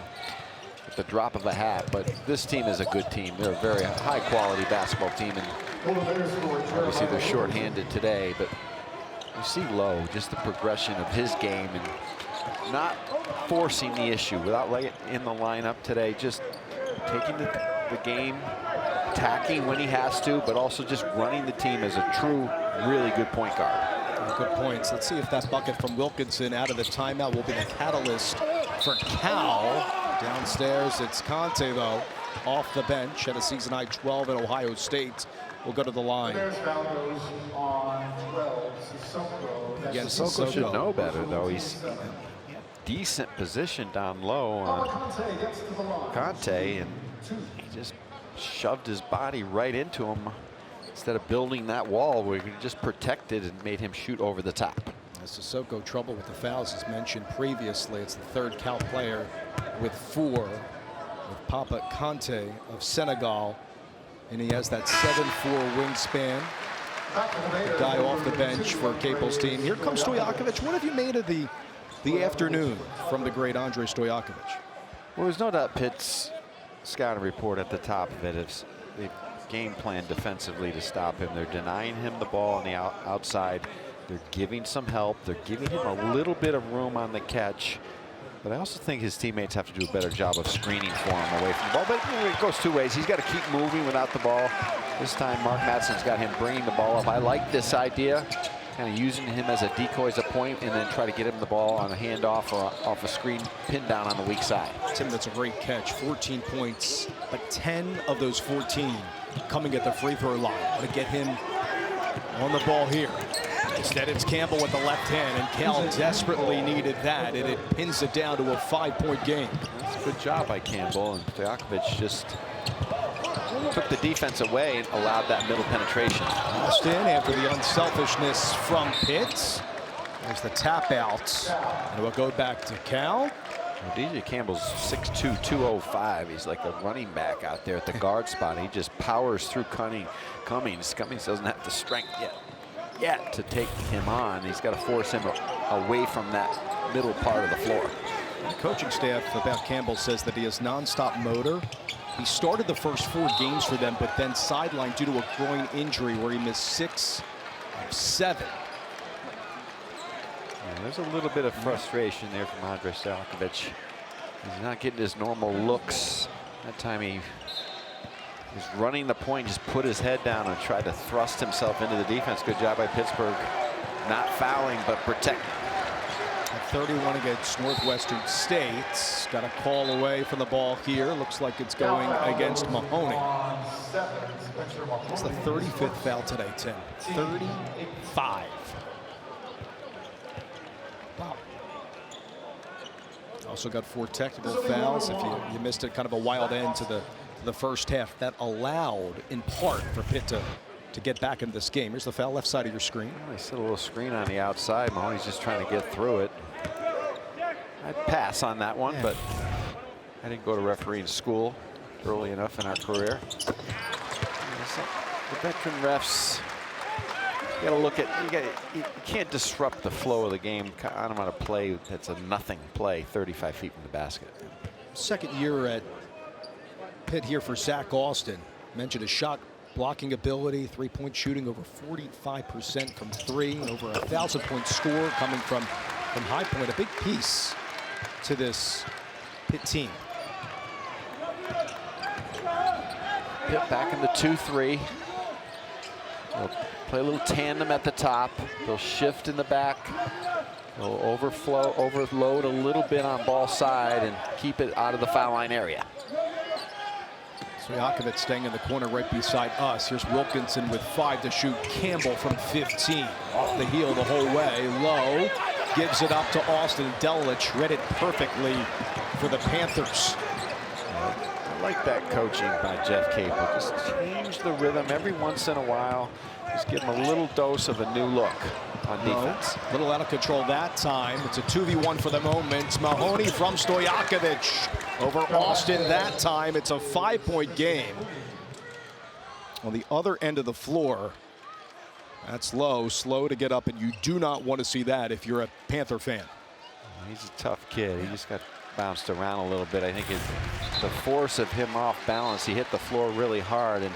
[SPEAKER 2] at the drop of a hat. But this team is a good team. They're a very high quality basketball team, and obviously they're shorthanded today, but you see Lowe, just the progression of his game and not forcing the issue without letting it in the lineup today, just taking the game, attacking when he has to, but also just running the team as a true, really good point guard.
[SPEAKER 1] Good points. Let's see if that bucket from Wilkinson out of the timeout will be the catalyst for Cal. Downstairs, it's Conte, though, off the bench, had a season high 12 at Ohio State. Will go to the line. Again,
[SPEAKER 2] Sissoko should know better, though. He's in decent position down low on Conte, and he just shoved his body right into him instead of building that wall where he just protected and made him shoot over the top.
[SPEAKER 1] Sissoko trouble with the fouls, as mentioned previously. It's the third Cal player with 4. with Papa Kante of Senegal, and he has that 7'4" wingspan. The guy off the bench for Capel's team. Here comes Stojakovic. What have you made of the afternoon from the great Andrej Stojakovic?
[SPEAKER 2] Well, there's no doubt Pitt's scouting report at the top of it is the game plan defensively to stop him. They're denying him the ball on the outside. They're giving some help. They're giving him a little bit of room on the catch. But I also think his teammates have to do a better job of screening for him away from the ball. But it goes two ways. He's got to keep moving without the ball. This time, Mark Madsen's got him bringing the ball up. I like this idea, kind of using him as a decoy, as a point, and then try to get him the ball on a handoff or off a screen, pin down on the weak side.
[SPEAKER 1] Tim, that's a great catch. 14 points, but 10 of those 14 coming at the free throw line. To get him on the ball here. Instead, it's Campbell with the left hand, and Cal desperately needed that, and it pins it down to a 5-point game.
[SPEAKER 2] That's a good job by Campbell, and Stojakovic just took the defense away and allowed that middle penetration.
[SPEAKER 1] Austin, after the unselfishness from Pitt, there's the tap out, and we'll go back to Cal.
[SPEAKER 2] Well, DJ Campbell's 6'2", 205. He's like a running back out there at the guard spot. He just powers through Cummings. Cummings doesn't have the strength yet to take him on. He's got to force him away from that middle part of the floor.
[SPEAKER 1] The coaching staff about Campbell says that he has nonstop motor. He started the first 4 games for them, but then sidelined due to a groin injury where he missed 6 of 7.
[SPEAKER 2] Yeah, there's a little bit of frustration there from Andrej Stojakovic. He's not getting his normal looks. That time he was running the point, just put his head down and tried to thrust himself into the defense. Good job by Pittsburgh, not fouling, but protecting.
[SPEAKER 1] 31 against Northwestern State. Got a call away from the ball here. Looks like it's going against Mahoney. It's the 35th foul today, Tim. 35. Wow. Also got 4 technical fouls. If you missed it, kind of a wild end to the first half. That allowed, in part, for Pitt to get back into this game. Here's the foul, left side of your screen.
[SPEAKER 2] Well, I set a little screen on the outside. Mahoney's just trying to get through it. I'd pass on that one, but I didn't go to refereeing school early enough in our career. The veteran refs, you got to look at, you can't disrupt the flow of the game. I don't want to play that's a nothing play 35 feet from the basket.
[SPEAKER 1] Second year at Pitt here for Zach Austin. Mentioned his shot blocking ability, 3-point shooting over 45% from 3, and over a 1,000-point score coming from High Point. A big piece to this Pitt team.
[SPEAKER 2] Pitt back in the 2-3. They'll play a little tandem at the top. They'll shift in the back. They'll overload a little bit on ball side and keep it out of the foul line area.
[SPEAKER 1] Stojakovic staying in the corner right beside us. Here's Wilkinson with 5 to shoot. Campbell from 15. Off the heel the whole way. Lowe gives it up to Austin. Delich read it perfectly for the Panthers.
[SPEAKER 2] I like that coaching by Jeff Capel. Just change the rhythm every once in a while. Just give him a little dose of a new look on defense.
[SPEAKER 1] A little out of control that time. It's a 2v1 for the moment. Mahoney from Stojakovic over Austin that time. It's a 5-point game. On the other end of the floor, that's Lowe, slow to get up, and you do not want to see that if you're a Panther fan.
[SPEAKER 2] He's a tough kid. He just got bounced around a little bit. I think the force of him off balance, he hit the floor really hard, and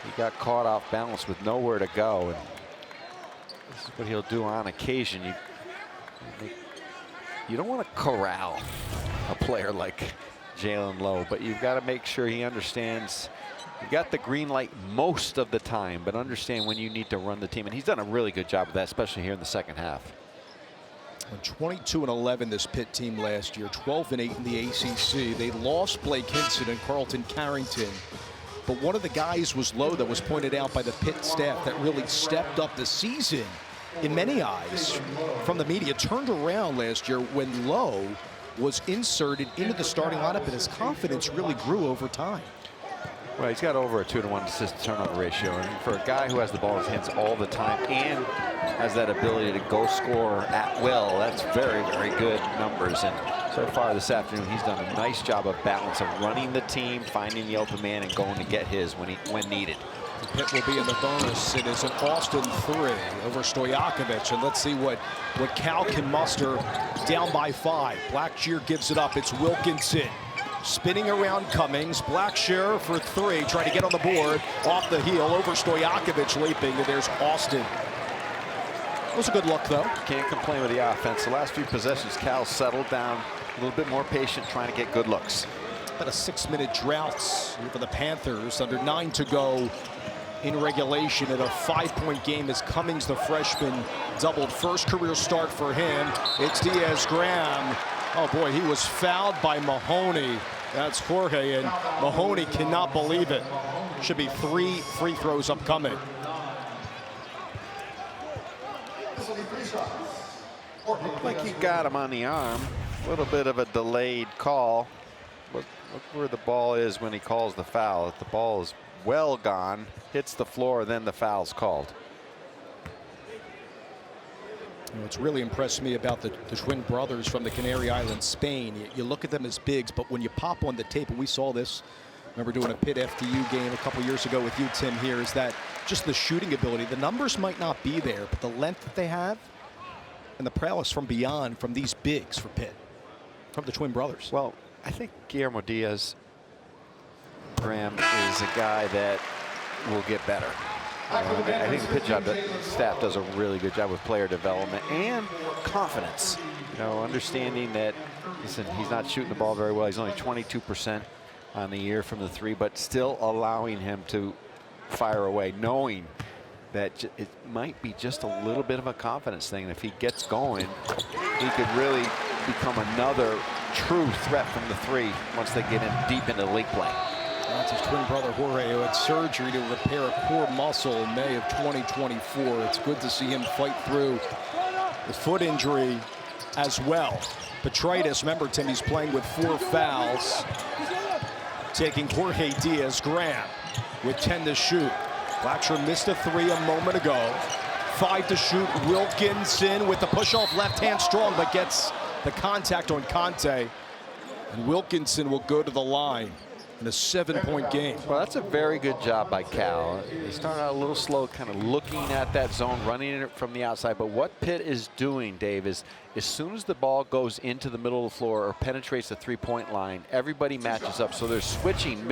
[SPEAKER 2] he got caught off balance with nowhere to go. And this is what he'll do on occasion. You don't want to corral a player like Jaland Lowe, but you've got to make sure he understands. You got the green light most of the time, but understand when you need to run the team. And he's done a really good job of that, especially here in the second half.
[SPEAKER 1] 22-11 this Pitt team last year, 12-8 in the ACC. They lost Blake Hinson and Carlton Carrington. But one of the guys was Lowe that was pointed out by the Pitt staff that really stepped up the season in many eyes from the media. Turned around last year when Lowe was inserted into the starting lineup, and his confidence really grew over time.
[SPEAKER 2] Well, he's got over a 2-to-1 assist to turnover ratio, and for a guy who has the ball in his hands all the time and has that ability to go score at will, that's very, very good numbers. And so far this afternoon, he's done a nice job of balance of running the team, finding the open man, and going to get his when needed.
[SPEAKER 1] Pitt will be in the bonus. It is an Austin 3 over Stojakovic, and let's see what Cal can muster down by 5. Blackshear gives it up. It's Wilkinson spinning around Cummings. Blackshear for 3, trying to get on the board off the heel over Stojakovic leaping, and there's Austin. It was a good look, though.
[SPEAKER 2] Can't complain with the offense. The last few possessions, Cal settled down, a little bit more patient, trying to get good looks.
[SPEAKER 1] About a 6-minute drought for the Panthers. Under 9 to go in regulation at a 5-point game as Cummings, the freshman, doubled. First career start for him. It's Diaz-Graham. Oh boy, he was fouled by Mahoney. That's Corhen, and Mahoney cannot believe it. Should be 3 free throws upcoming.
[SPEAKER 2] Looked like he got him on the arm. A little bit of a delayed call. Look where the ball is when he calls the foul. If the ball is well gone, hits the floor, then the foul's called.
[SPEAKER 1] What's really impressed me about the twin brothers from the Canary Islands, Spain, you look at them as bigs, but when you pop on the tape, and we saw this, remember doing a Pitt FDU game a couple years ago with you, Tim, here, is that just the shooting ability. The numbers might not be there, but the length that they have and the prowess from beyond from these bigs for Pitt, from the twin brothers.
[SPEAKER 2] Well, I think Guillermo Diaz-Graham is a guy that will get better. I think the Pitt staff does a really good job with player development and confidence. You know, understanding that, listen, he's not shooting the ball very well. He's only 22% on the year from the 3, but still allowing him to fire away, knowing that it might be just a little bit of a confidence thing. And if he gets going, he could really become another true threat from the 3 once they get in deep into league play.
[SPEAKER 1] That's his twin brother Jorge, who had surgery to repair a core muscle in May of 2024. It's good to see him fight through the foot injury as well. Petritis, remember, Tim, he's playing with 4 fouls, taking Jorge Diaz-Graham with 10 to shoot. Blackshear missed a 3 a moment ago. 5 to shoot. Wilkinson with the push-off left-hand strong, but gets the contact on Conte. And Wilkinson will go to the line in a 7-point game.
[SPEAKER 2] Well, that's a very good job by Cal. They started out a little slow, kind of looking at that zone, running it from the outside. But what Pitt is doing, Dave, is as soon as the ball goes into the middle of the floor or penetrates the 3-point line, everybody matches up. So they're switching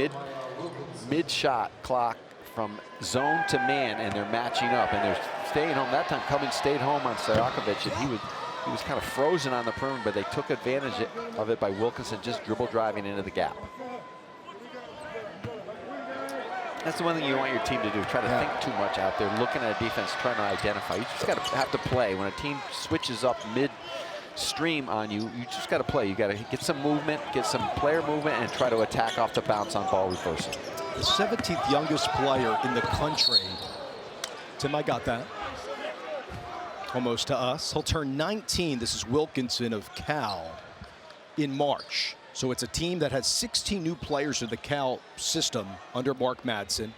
[SPEAKER 2] mid-shot clock from zone to man, and they're matching up, and they're staying home. That time, Cummings stayed home on Stojakovic, and he was kind of frozen on the perimeter, but they took advantage of it by Wilkinson just dribble driving into the gap. That's the one thing you want your team to do. Try to think too much out there, looking at a defense, trying to identify. You just got to have to play. When a team switches up mid-stream on you, you just got to play. You got to get some movement, get some player movement, and try to attack off the bounce on ball reversal.
[SPEAKER 1] The 17th youngest player in the country. Tim, I got that. Almost to us. He'll turn 19. This is Wilkinson of Cal in March. So it's a team that has 16 new players in the Cal system under Mark Madsen.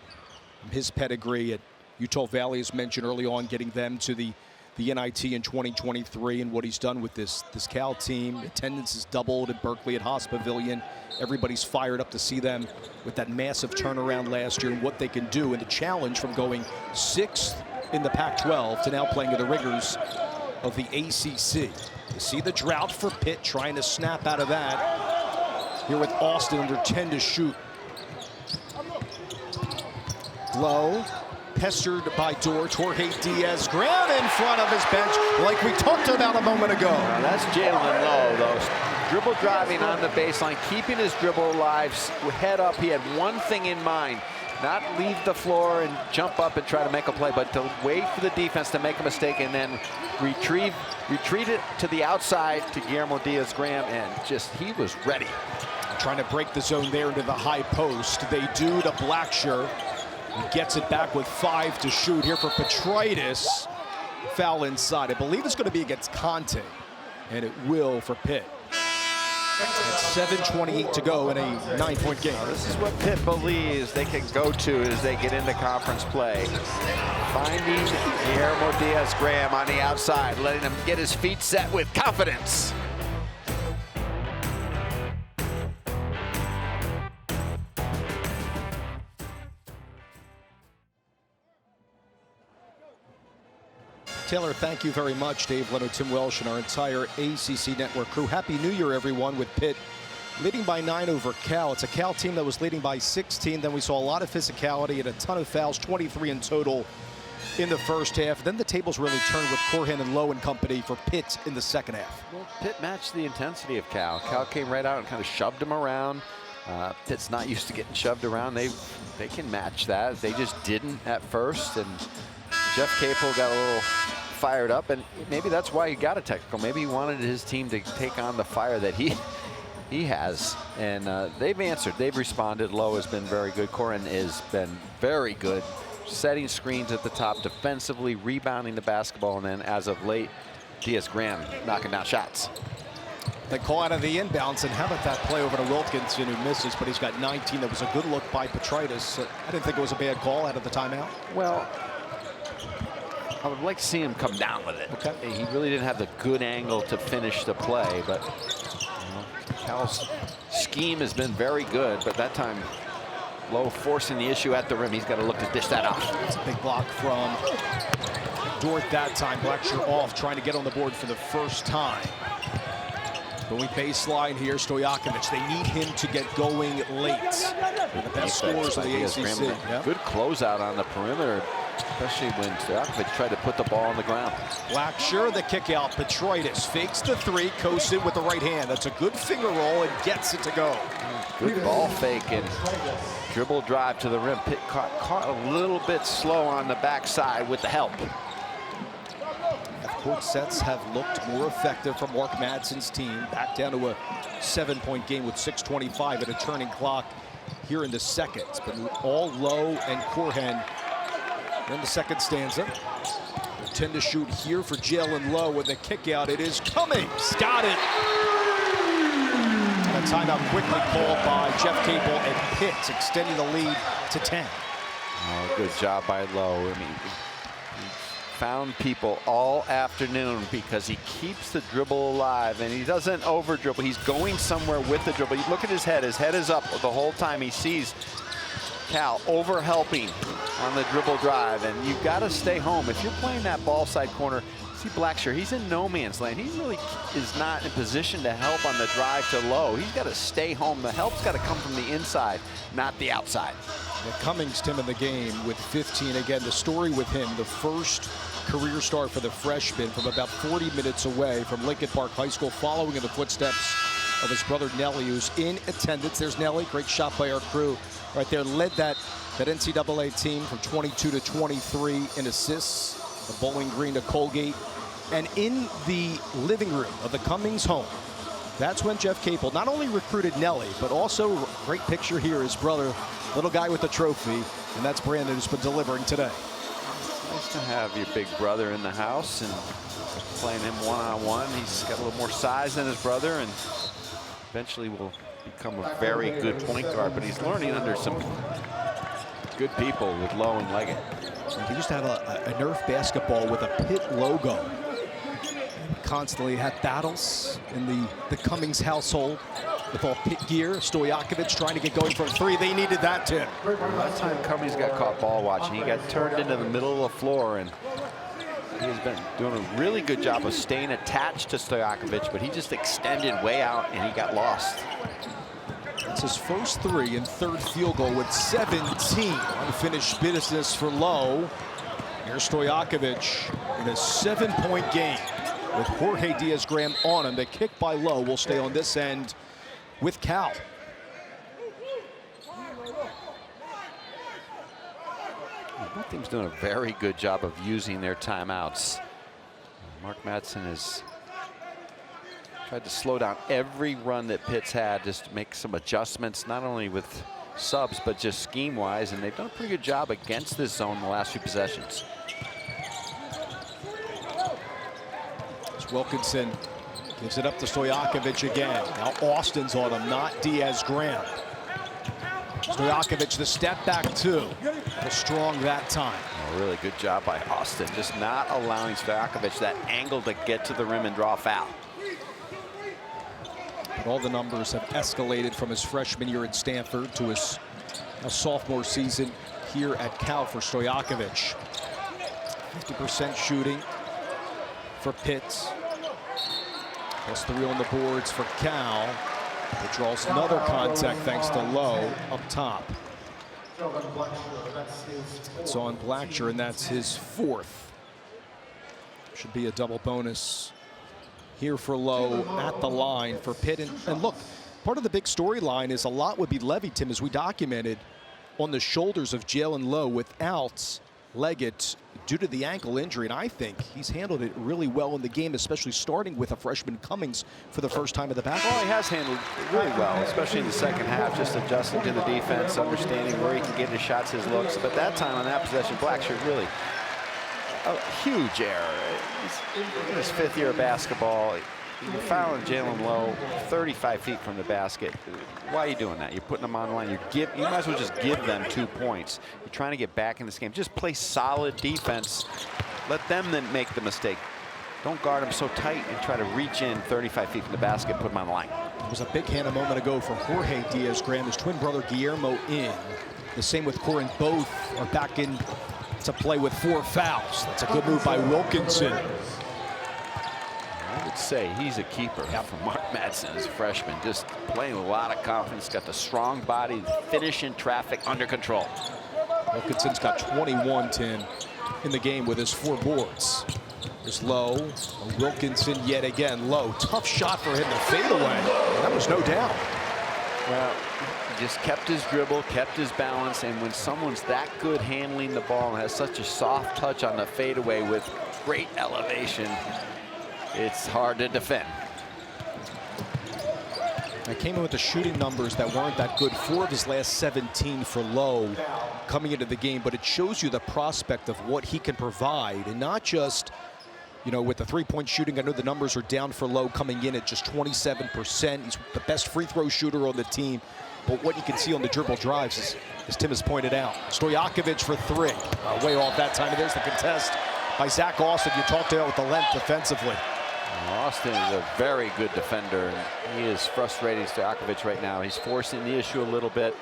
[SPEAKER 1] His pedigree at Utah Valley, as mentioned early on, getting them to the NIT in 2023, and what he's done with this Cal team. Attendance is doubled at Berkeley at Haas Pavilion. Everybody's fired up to see them with that massive turnaround last year and what they can do, and the challenge from going 6th in the Pac-12 to now playing in the rigors of the ACC. You see the drought for Pitt trying to snap out of that. Here with Austin under 10 to shoot. Lowe, pestered by Dort. Jorge Diaz-Graham in front of his bench, like we talked about a moment ago.
[SPEAKER 2] That's Jaland Lowe, though. Dribble driving on the baseline, keeping his dribble alive, head up. He had one thing in mind, not leave the floor and jump up and try to make a play, but to wait for the defense to make a mistake and then retreat it to the outside to Guillermo Diaz-Graham, and just, he was ready.
[SPEAKER 1] Trying to break the zone there into the high post. They do to Blackshear. He gets it back with 5 to shoot here for Petritis. Foul inside. I believe it's going to be against Conte, and it will for Pitt. 7:28 to go in a 9-point game.
[SPEAKER 2] This is what Pitt believes they can go to as they get into conference play. Finding Guillermo Diaz-Graham on the outside, letting him get his feet set with confidence.
[SPEAKER 1] Taylor, thank you very much. Dave Leonard, Tim Welsh, and our entire ACC Network crew. Happy New Year, everyone, with Pitt leading by 9 over Cal. It's a Cal team that was leading by 16. Then we saw a lot of physicality and a ton of fouls, 23 in total in the first half. Then the tables really turned with Corhen and Lowe and company for Pitt in the second half.
[SPEAKER 2] Well, Pitt matched the intensity of Cal. Cal came right out and kind of shoved him around. Pitt's not used to getting shoved around. They can match that. They just didn't at first. And Jeff Capel got a little fired up, and maybe that's why he got a technical. Maybe he wanted his team to take on the fire that he has, and they've answered. They've responded. Lowe has been very good. Corhen has been very good, setting screens at the top, defensively, rebounding the basketball, and then as of late, Diaz-Graham knocking down shots.
[SPEAKER 1] They call out of the inbounds, and how about that play over to Wilkinson, who misses, but he's got 19. That was a good look by Petritis. I didn't think it was a bad call out of the timeout.
[SPEAKER 2] Well, I would like to see him come down with it.
[SPEAKER 1] Okay.
[SPEAKER 2] He really didn't have the good angle to finish the play, but Cal's scheme has been very good, but that time Lowe forcing the issue at the rim. He's got to look to dish that off.
[SPEAKER 1] It's a big block from Dort that time. Blackshear off, trying to get on the board for the first time. When we baseline here, Stojakovic, they need him to get going late. The best scorers of the ACC. Yep.
[SPEAKER 2] Good closeout on the perimeter, especially when Stojakovic tried to put the ball on the ground.
[SPEAKER 1] Blackshear, the kick out. Petritis fakes the three, coasts it with the right hand. That's a good finger roll and gets it to go.
[SPEAKER 2] Good ball fake and dribble drive to the rim. Pitt caught a little bit slow on the backside with the help.
[SPEAKER 1] Court sets have looked more effective from Mark Madsen's team. Back down to a 7-point game with 6:25 at a turning clock here in the second. It's been all Lowe and Corhen in the second stanza. They tend to shoot here for Jaland Lowe with the kick out. It is Cummings. Got it. And a timeout quickly called by Jeff Capel and Pitt, extending the lead to 10.
[SPEAKER 2] Oh, good job by Lowe. I mean, found people all afternoon because he keeps the dribble alive and he doesn't over dribble. He's going somewhere with the dribble. You look at his head is up the whole time. He sees Cal over helping on the dribble drive, and you've got to stay home. If you're playing that ball side corner, see Blackshear, he's in no man's land. He really is not in position to help on the drive to Lowe. He's got to stay home. The help's got to come from the inside, not the outside.
[SPEAKER 1] Cummings, Tim, in the game with 15. Again, the story with him, the first career start for the freshman from about 40 minutes away from Lincoln Park High School, following in the footsteps of his brother Nelly, who's in attendance. There's Nelly, great shot by our crew right there. Led that NCAA team from 22 to 23 in assists, the Bowling Green to Colgate. And in the living room of the Cummings home, that's when Jeff Capel not only recruited Nelly, but also, great picture here, his brother, little guy with the trophy, and that's Brandon, who's been delivering today.
[SPEAKER 2] Nice to have your big brother in the house and playing him one-on-one. He's got a little more size than his brother and eventually will become a very good point guard, but he's learning under some good people with Lowe and Leggett.
[SPEAKER 1] He used to have a Nerf basketball with a Pitt logo. Constantly had battles in the Cummings household with all Pitt gear. Stojakovic trying to get going from three. They needed that, Tim.
[SPEAKER 2] Last time Cummings got caught ball watching, he got turned into the middle of the floor, and he has been doing a really good job of staying attached to Stojakovic, but he just extended way out and he got lost.
[SPEAKER 1] It's his first three and third field goal with 17. Unfinished business for Lowe. Here's Stojakovic in a 7-point game with Jorge Diaz-Graham on him. The kick by Lowe will stay on this end with Cal.
[SPEAKER 2] Both teams doing a very good job of using their timeouts. Mark Madsen has tried to slow down every run that Pitt's had, just to make some adjustments, not only with subs, but just scheme-wise, and they've done a pretty good job against this zone in the last few possessions.
[SPEAKER 1] Wilkinson Gives it up to Stojakovic again. Now Austin's on him, not Diaz-Graham. Stojakovic the step back two. Was strong that time.
[SPEAKER 2] A really good job by Austin, just not allowing Stojakovic that angle to get to the rim and draw a foul.
[SPEAKER 1] But all the numbers have escalated from his freshman year at Stanford to his sophomore season here at Cal for Stojakovic. 50% shooting for Pitt. Plus 3 on the boards for Cal. It draws another contact thanks to Lowe up top. It's on Blacksher, and that's his 4th. Should be a double bonus here for Lowe at the line for Pitt. And look, part of the big storyline is a lot would be levied, Tim, as we documented, on the shoulders of Jaland Lowe without Leggett due to the ankle injury. And I think he's handled it really well in the game, especially starting with a freshman Cummings for the first time in the back.
[SPEAKER 2] Well, he has handled it really well, especially in the second half, just adjusting to the defense, understanding where he can get his shots, his looks. But that time on that possession, Blacksher really a huge error. He's in his 5th year of basketball. You're fouling Jaland Lowe 35 feet from the basket. Why are you doing that? You're putting them on the line. You might as well just give them 2 points. You're trying to get back in this game. Just play solid defense. Let them then make the mistake. Don't guard them so tight and try to reach in 35 feet from the basket, put them on the line.
[SPEAKER 1] It was a big hand a moment ago for Jorge Diaz-Graham. His twin brother Guillermo in. The same with Corhen. Both are back in to play with 4 fouls. That's a good move by Wilkinson.
[SPEAKER 2] I would say he's a keeper for Mark Madsen as a freshman. Just playing with a lot of confidence. Got the strong body, finish in traffic, under control.
[SPEAKER 1] Wilkinson's got 21, Tim, in the game with his 4 boards. There's Lowe. Wilkinson yet again. Lowe, tough shot for him to fade away. That was no doubt.
[SPEAKER 2] Well, he just kept his dribble, kept his balance, and when someone's that good handling the ball and has such a soft touch on the fadeaway with great elevation, it's hard to defend.
[SPEAKER 1] I came in with the shooting numbers that weren't that good. 4 of his last 17 for Lowe coming into the game, but it shows you the prospect of what he can provide, and not just, you know, with the 3-point shooting. I know the numbers are down for Lowe coming in at just 27%. He's the best free throw shooter on the team, but what you can see on the dribble drives is, as Tim has pointed out, Stojakovic for 3. Way off that time. There's the contest by Zach Austin. You talked about with the length defensively.
[SPEAKER 2] Austin is a very good defender, and he is frustrating Stojakovic right now. He's forcing the issue a little bit.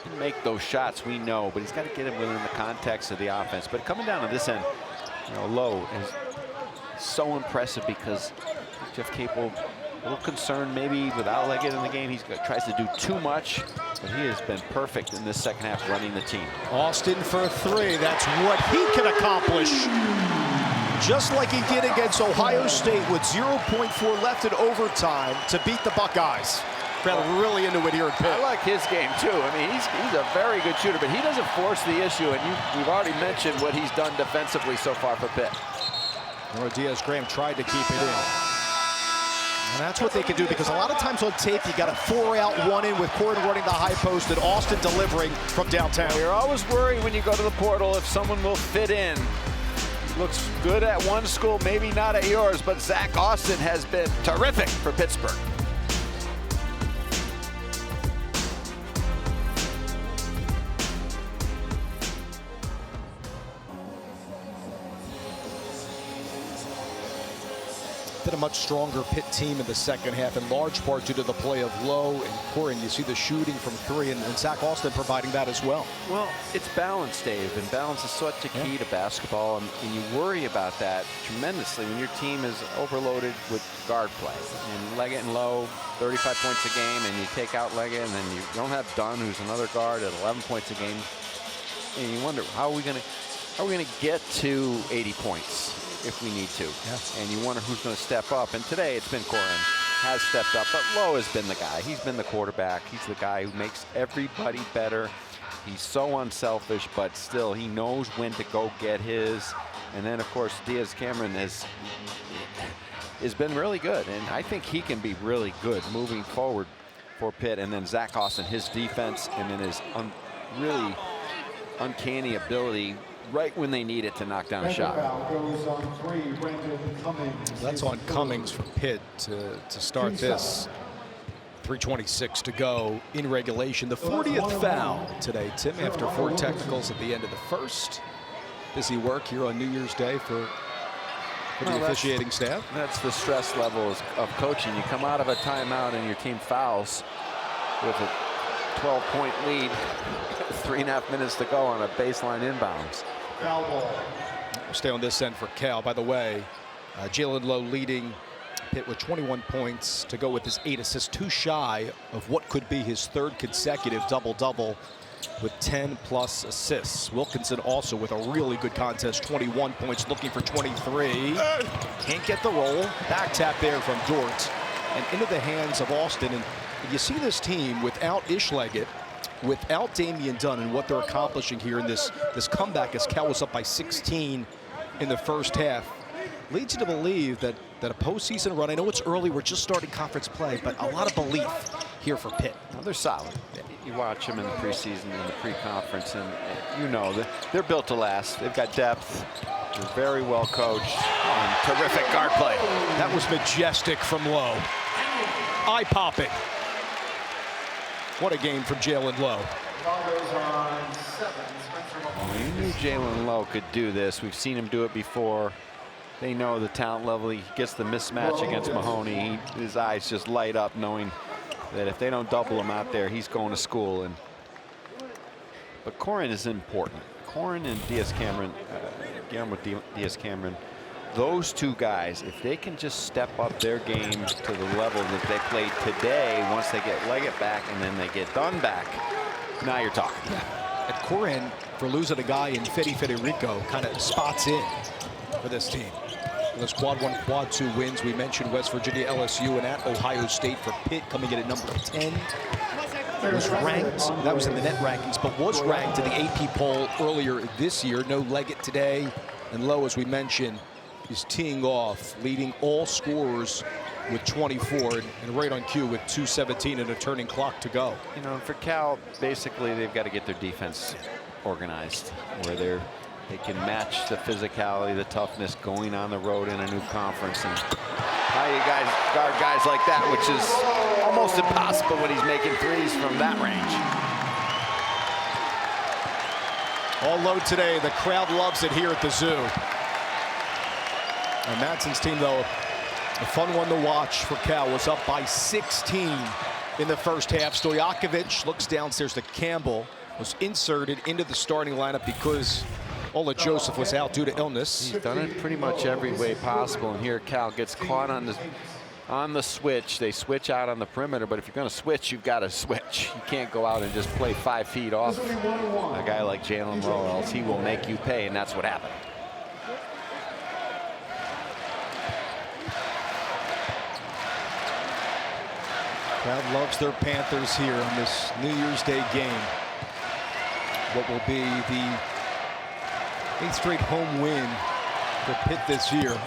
[SPEAKER 2] He can make those shots, we know, but he's got to get him within the context of the offense. But coming down to this end, you know, Lowe is so impressive because Jeff Capel, a little concerned maybe without Leggett in the game. He tries to do too much, but he has been perfect in this second half running the team.
[SPEAKER 1] Austin for 3. That's what he can accomplish. Just like he did against Ohio State with 0.4 left in overtime to beat the Buckeyes. Crowd really into it here at Pitt.
[SPEAKER 2] I like his game too. I mean, he's a very good shooter, but he doesn't force the issue, and we've already mentioned what he's done defensively so far for Pitt.
[SPEAKER 1] Diaz-Graham tried to keep it in. And that's what they can do, because a lot of times on tape, you got a 4 out, 1 in with Corhen running the high post and Austin delivering from downtown.
[SPEAKER 2] You're always worried when you go to the portal if someone will fit in. Looks good at one school, maybe not at yours, but Zach Austin has been terrific for Pittsburgh.
[SPEAKER 1] Been a much stronger Pitt team in the second half, in large part due to the play of Lowe and Corhen. You see the shooting from 3, and Zach Austin providing that as well.
[SPEAKER 2] Well, it's balance, Dave, and balance is such a key to basketball, and you worry about that tremendously when your team is overloaded with guard play. And Leggett and Lowe, 35 points a game, and you take out Leggett, and then you don't have Dunn, who's another guard, at 11 points a game. And you wonder, how are we going to get to 80 points? If we need to.
[SPEAKER 1] Yeah.
[SPEAKER 2] And you wonder who's going to step up. And today it's been Corhen has stepped up, but Lowe has been the guy. He's been the quarterback. He's the guy who makes everybody better. He's so unselfish, but still he knows when to go get his. And then, of course, Diaz-Cameron has been really good. And I think he can be really good moving forward for Pitt. And then Zach Austin, his defense, and then his really uncanny ability right when they need it to knock down a shot.
[SPEAKER 4] Goes on 3, Brandin Cummings.
[SPEAKER 1] That's on Cummings for Pitt to start this. 3:26 to go in regulation. The 40th foul today, Tim, after 4 technicals at the end of the first. Busy work here on New Year's Day for the officiating staff.
[SPEAKER 2] That's the stress level of coaching. You come out of a timeout and your team fouls with a 12-point lead. 3.5 minutes to go on a baseline inbounds.
[SPEAKER 4] Foul ball.
[SPEAKER 1] Stay on this end for Cal. By the way, Jaland Lowe leading Pitt with 21 points to go with his 8 assists, 2 shy of what could be his 3rd consecutive double-double with 10+ assists. Wilkinson also with a really good contest, 21 points, looking for 23. Can't get the roll. Back tap there from Dort and into the hands of Austin. And you see this team without Leggett, without Damian Dunn, and what they're accomplishing here in this comeback as Cal was up by 16 in the first half. Leads you to believe that a postseason run, I know it's early, we're just starting conference play, but a lot of belief here for Pitt.
[SPEAKER 2] Well, they're solid. You watch them in the preseason and the pre-conference, and you know that they're built to last. They've got depth. They're very well coached and terrific guard play.
[SPEAKER 1] That was majestic from Lowe. Eye-popping. What a game from Jaland Lowe.
[SPEAKER 4] Foul goes on 7. Spencer Mahoney.
[SPEAKER 2] You knew Jaland Lowe could do this. We've seen him do it before. They know the talent level. He gets the mismatch against Mahoney. His eyes just light up knowing that if they don't double him out there, he's going to school. But Corhen is important. Corhen and Diaz-Cameron, Guillermo Diaz-Cameron, those 2 guys, if they can just step up their game to the level that they played today, once they get Leggett back and then they get Dunn back, now you're talking.
[SPEAKER 1] And Corhen, for losing a guy in Federico, kind of spots in for this team. Those quad 1, quad 2 wins. We mentioned West Virginia, LSU, and at Ohio State for Pitt, coming in at number 10. Was ranked, that was in the net rankings, but was ranked in the AP poll earlier this year. No Leggett today. And Lowe, as we mentioned, is teeing off, leading all scorers with 24, and right on cue with 2:17 and a turning clock to go.
[SPEAKER 2] You know, for Cal, basically they've got to get their defense organized, where they can match the physicality, the toughness going on the road in a new conference. And how you guys guard guys like that, which is almost impossible when he's making threes from that range.
[SPEAKER 1] All Lowe today. The crowd loves it here at the Zoo. And Madsen's team, though, a fun one to watch for Cal, was up by 16 in the first half. Stojakovic looks downstairs to Campbell, was inserted into the starting lineup because Ola Joseph was out due to illness.
[SPEAKER 2] He's done it pretty much every way possible, and here Cal gets caught on the switch. They switch out on the perimeter, but if you're going to switch, you've got to switch. You can't go out and just play 5 feet off a guy like Jaland Lowe, else he will make you pay, and that's what happened.
[SPEAKER 1] Crowd loves their Panthers here on this New Year's Day game. What will be the 8th straight home win for Pitt this year.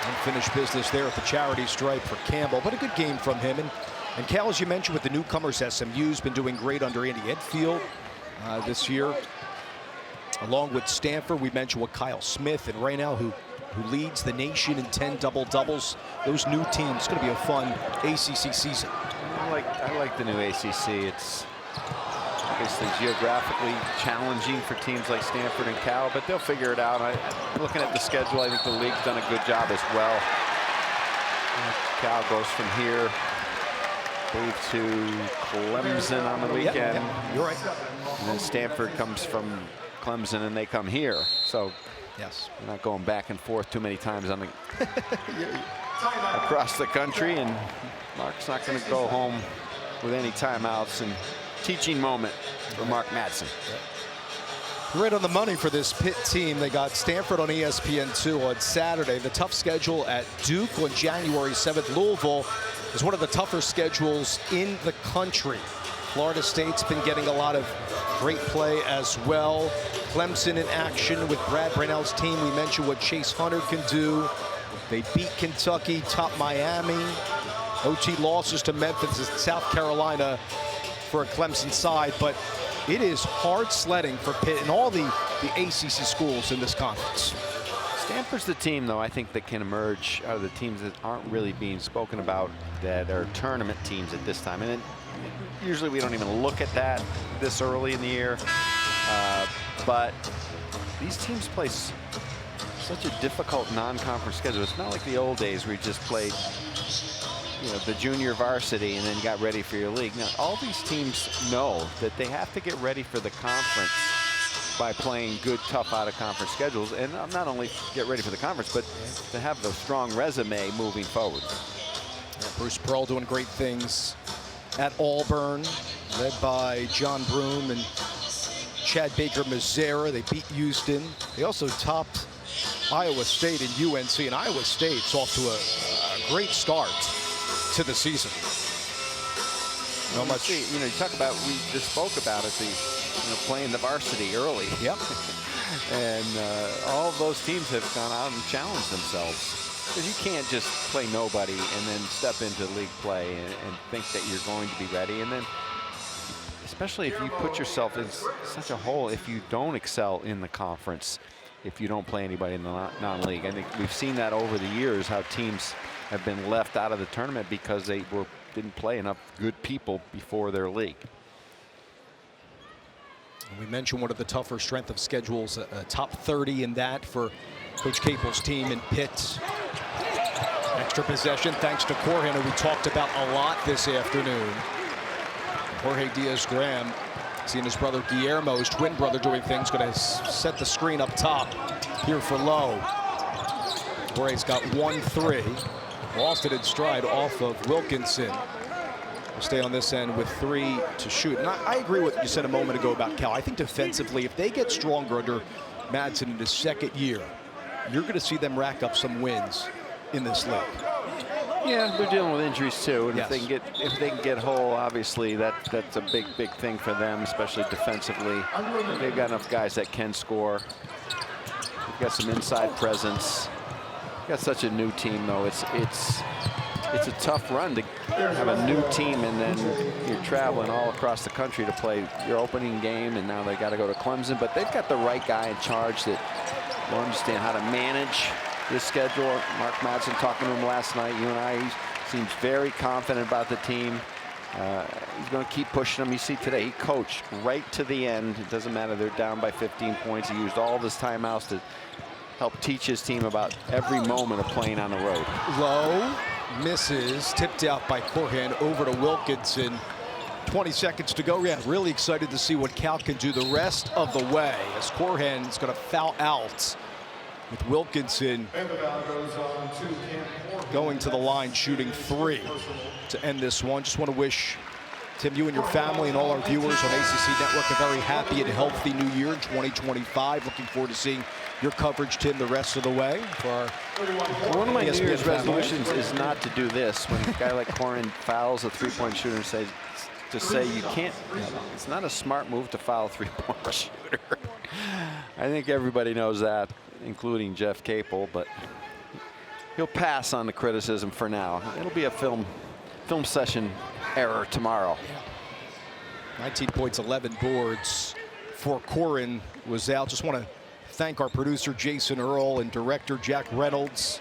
[SPEAKER 1] Unfinished business there at the charity stripe for Campbell, but a good game from him. And Cal, as you mentioned, with the newcomers, SMU's been doing great under Andy Edfield this year. Along with Stanford, we mentioned with Kyle Smith and Raynell, who leads the nation in 10 double-doubles. Those new teams, it's going to be a fun ACC season.
[SPEAKER 2] I like the new ACC. It's obviously geographically challenging for teams like Stanford and Cal, but they'll figure it out. Looking at the schedule, I think the league's done a good job as well. Cal goes from here, I believe, to Clemson on the weekend.
[SPEAKER 1] Yeah, you're right.
[SPEAKER 2] And then Stanford comes from Clemson and they come here. So
[SPEAKER 1] yes,
[SPEAKER 2] we're not going back and forth too many times on the across the country, and Mark's not going to go home with any timeouts. And teaching moment for Mark Madsen.
[SPEAKER 1] Right on the money for this Pitt team. They got Stanford on ESPN2 on Saturday. The tough schedule at Duke on January 7th. Louisville is one of the tougher schedules in the country. Florida State's been getting a lot of great play as well. Clemson in action with Brad Brainell's team. We mentioned what Chase Hunter can do. They beat Kentucky, top Miami. OT losses to Memphis and South Carolina for a Clemson side, but It is hard sledding for Pitt and all the ACC schools in this conference.
[SPEAKER 2] Stanford's the team, though, I think that can emerge out of the teams that aren't really being spoken about, that are tournament teams at this time. And usually we don't even look at that this early in the year. But these teams play such a difficult non-conference schedule. It's not like the old days where you just played, you know, the junior varsity and then got ready for your league. Now, all these teams know that they have to get ready for the conference by playing good, tough out-of-conference schedules, and not only get ready for the conference, but to have the strong resume moving forward.
[SPEAKER 1] Yeah, Bruce Pearl doing great things at Auburn, led by John Broome and Chad Baker-Mazzara. They beat Houston. They also topped Iowa State and UNC, and Iowa State's off to a great start to the season.
[SPEAKER 2] You know, you talk about, we just spoke about it, playing the varsity early.
[SPEAKER 1] Yep.
[SPEAKER 2] And all of those teams have gone out and challenged themselves. Because you can't just play nobody and then step into league play and think that you're going to be ready. And then, especially if you put yourself in such a hole, if you don't excel in the conference, if you don't play anybody in the non-league. I think we've seen that over the years, how teams have been left out of the tournament because they didn't play enough good people before their league.
[SPEAKER 1] We mentioned one of the tougher strength of schedules, top 30 in that for Coach Capel's team in Pitt. Extra possession thanks to Corhen, who we talked about a lot this afternoon. Jorge Diaz-Graham, seeing his brother Guillermo, his twin brother, doing things, going to set the screen up top here for Lowe. Jorge's got 1-3. Lost it in stride off of Wilkinson. We'll stay on this end with 3 to shoot. And I agree with what you said a moment ago about Cal. I think defensively, if they get stronger under Madsen in his second year, you're going to see them rack up some wins in this league.
[SPEAKER 2] Yeah, they're dealing with injuries too, and
[SPEAKER 1] yes.
[SPEAKER 2] if they can get whole, obviously that's a big thing for them, especially defensively. They've got enough guys that can score. They've got some inside presence. Got such a new team, though. It's a tough run to have a new team, and then you're traveling all across the country to play your opening game, and now they got to go to Clemson. But they've got the right guy in charge that will understand how to manage this schedule. Mark Madsen, talking to him last night, you and I, he seems very confident about the team. He's going to keep pushing them. You see today, he coached right to the end. It doesn't matter, they're down by 15 points. He used all of his timeouts to help teach his team about every moment of playing on the road.
[SPEAKER 1] Lowe misses, tipped out by Corhen over to Wilkinson. 20 seconds to go. Yeah, really excited to see what Cal can do the rest of the way, as Corhen is going to foul out with Wilkinson going to the line, shooting 3 to end this one. Just want to wish, Tim, you and your family and all our viewers on ACC Network a very happy and healthy new year in 2025. Looking forward to seeing your coverage, Tim, the rest of the way. For our
[SPEAKER 2] one of my New Year's
[SPEAKER 1] family.
[SPEAKER 2] resolutions is not to do this. When a guy like Corhen fouls a three-point shooter, and says, to say you can't, it's not a smart move to foul a three-point shooter. I think everybody knows that, including Jeff Capel, but he'll pass on the criticism for now. It'll be a film session error tomorrow.
[SPEAKER 1] 19 points, 11 boards for Corhen was out. Just want to thank our producer Jason Earl and director Jack Reynolds,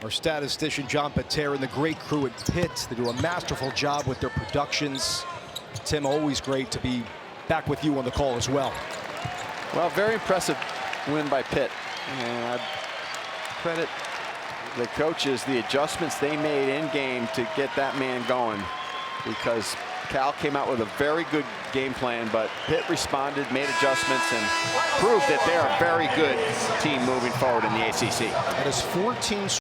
[SPEAKER 1] our statistician John Patera, and the great crew at Pitt. They do a masterful job with their productions. Tim, always great to be back with you on the call as well.
[SPEAKER 2] Well, very impressive win by Pitt, and I credit the coaches, the adjustments they made in game to get that man going, because Cal came out with a very good game plan, but Pitt responded, made adjustments, and proved that they're a very good team moving forward in the ACC.
[SPEAKER 1] That is 14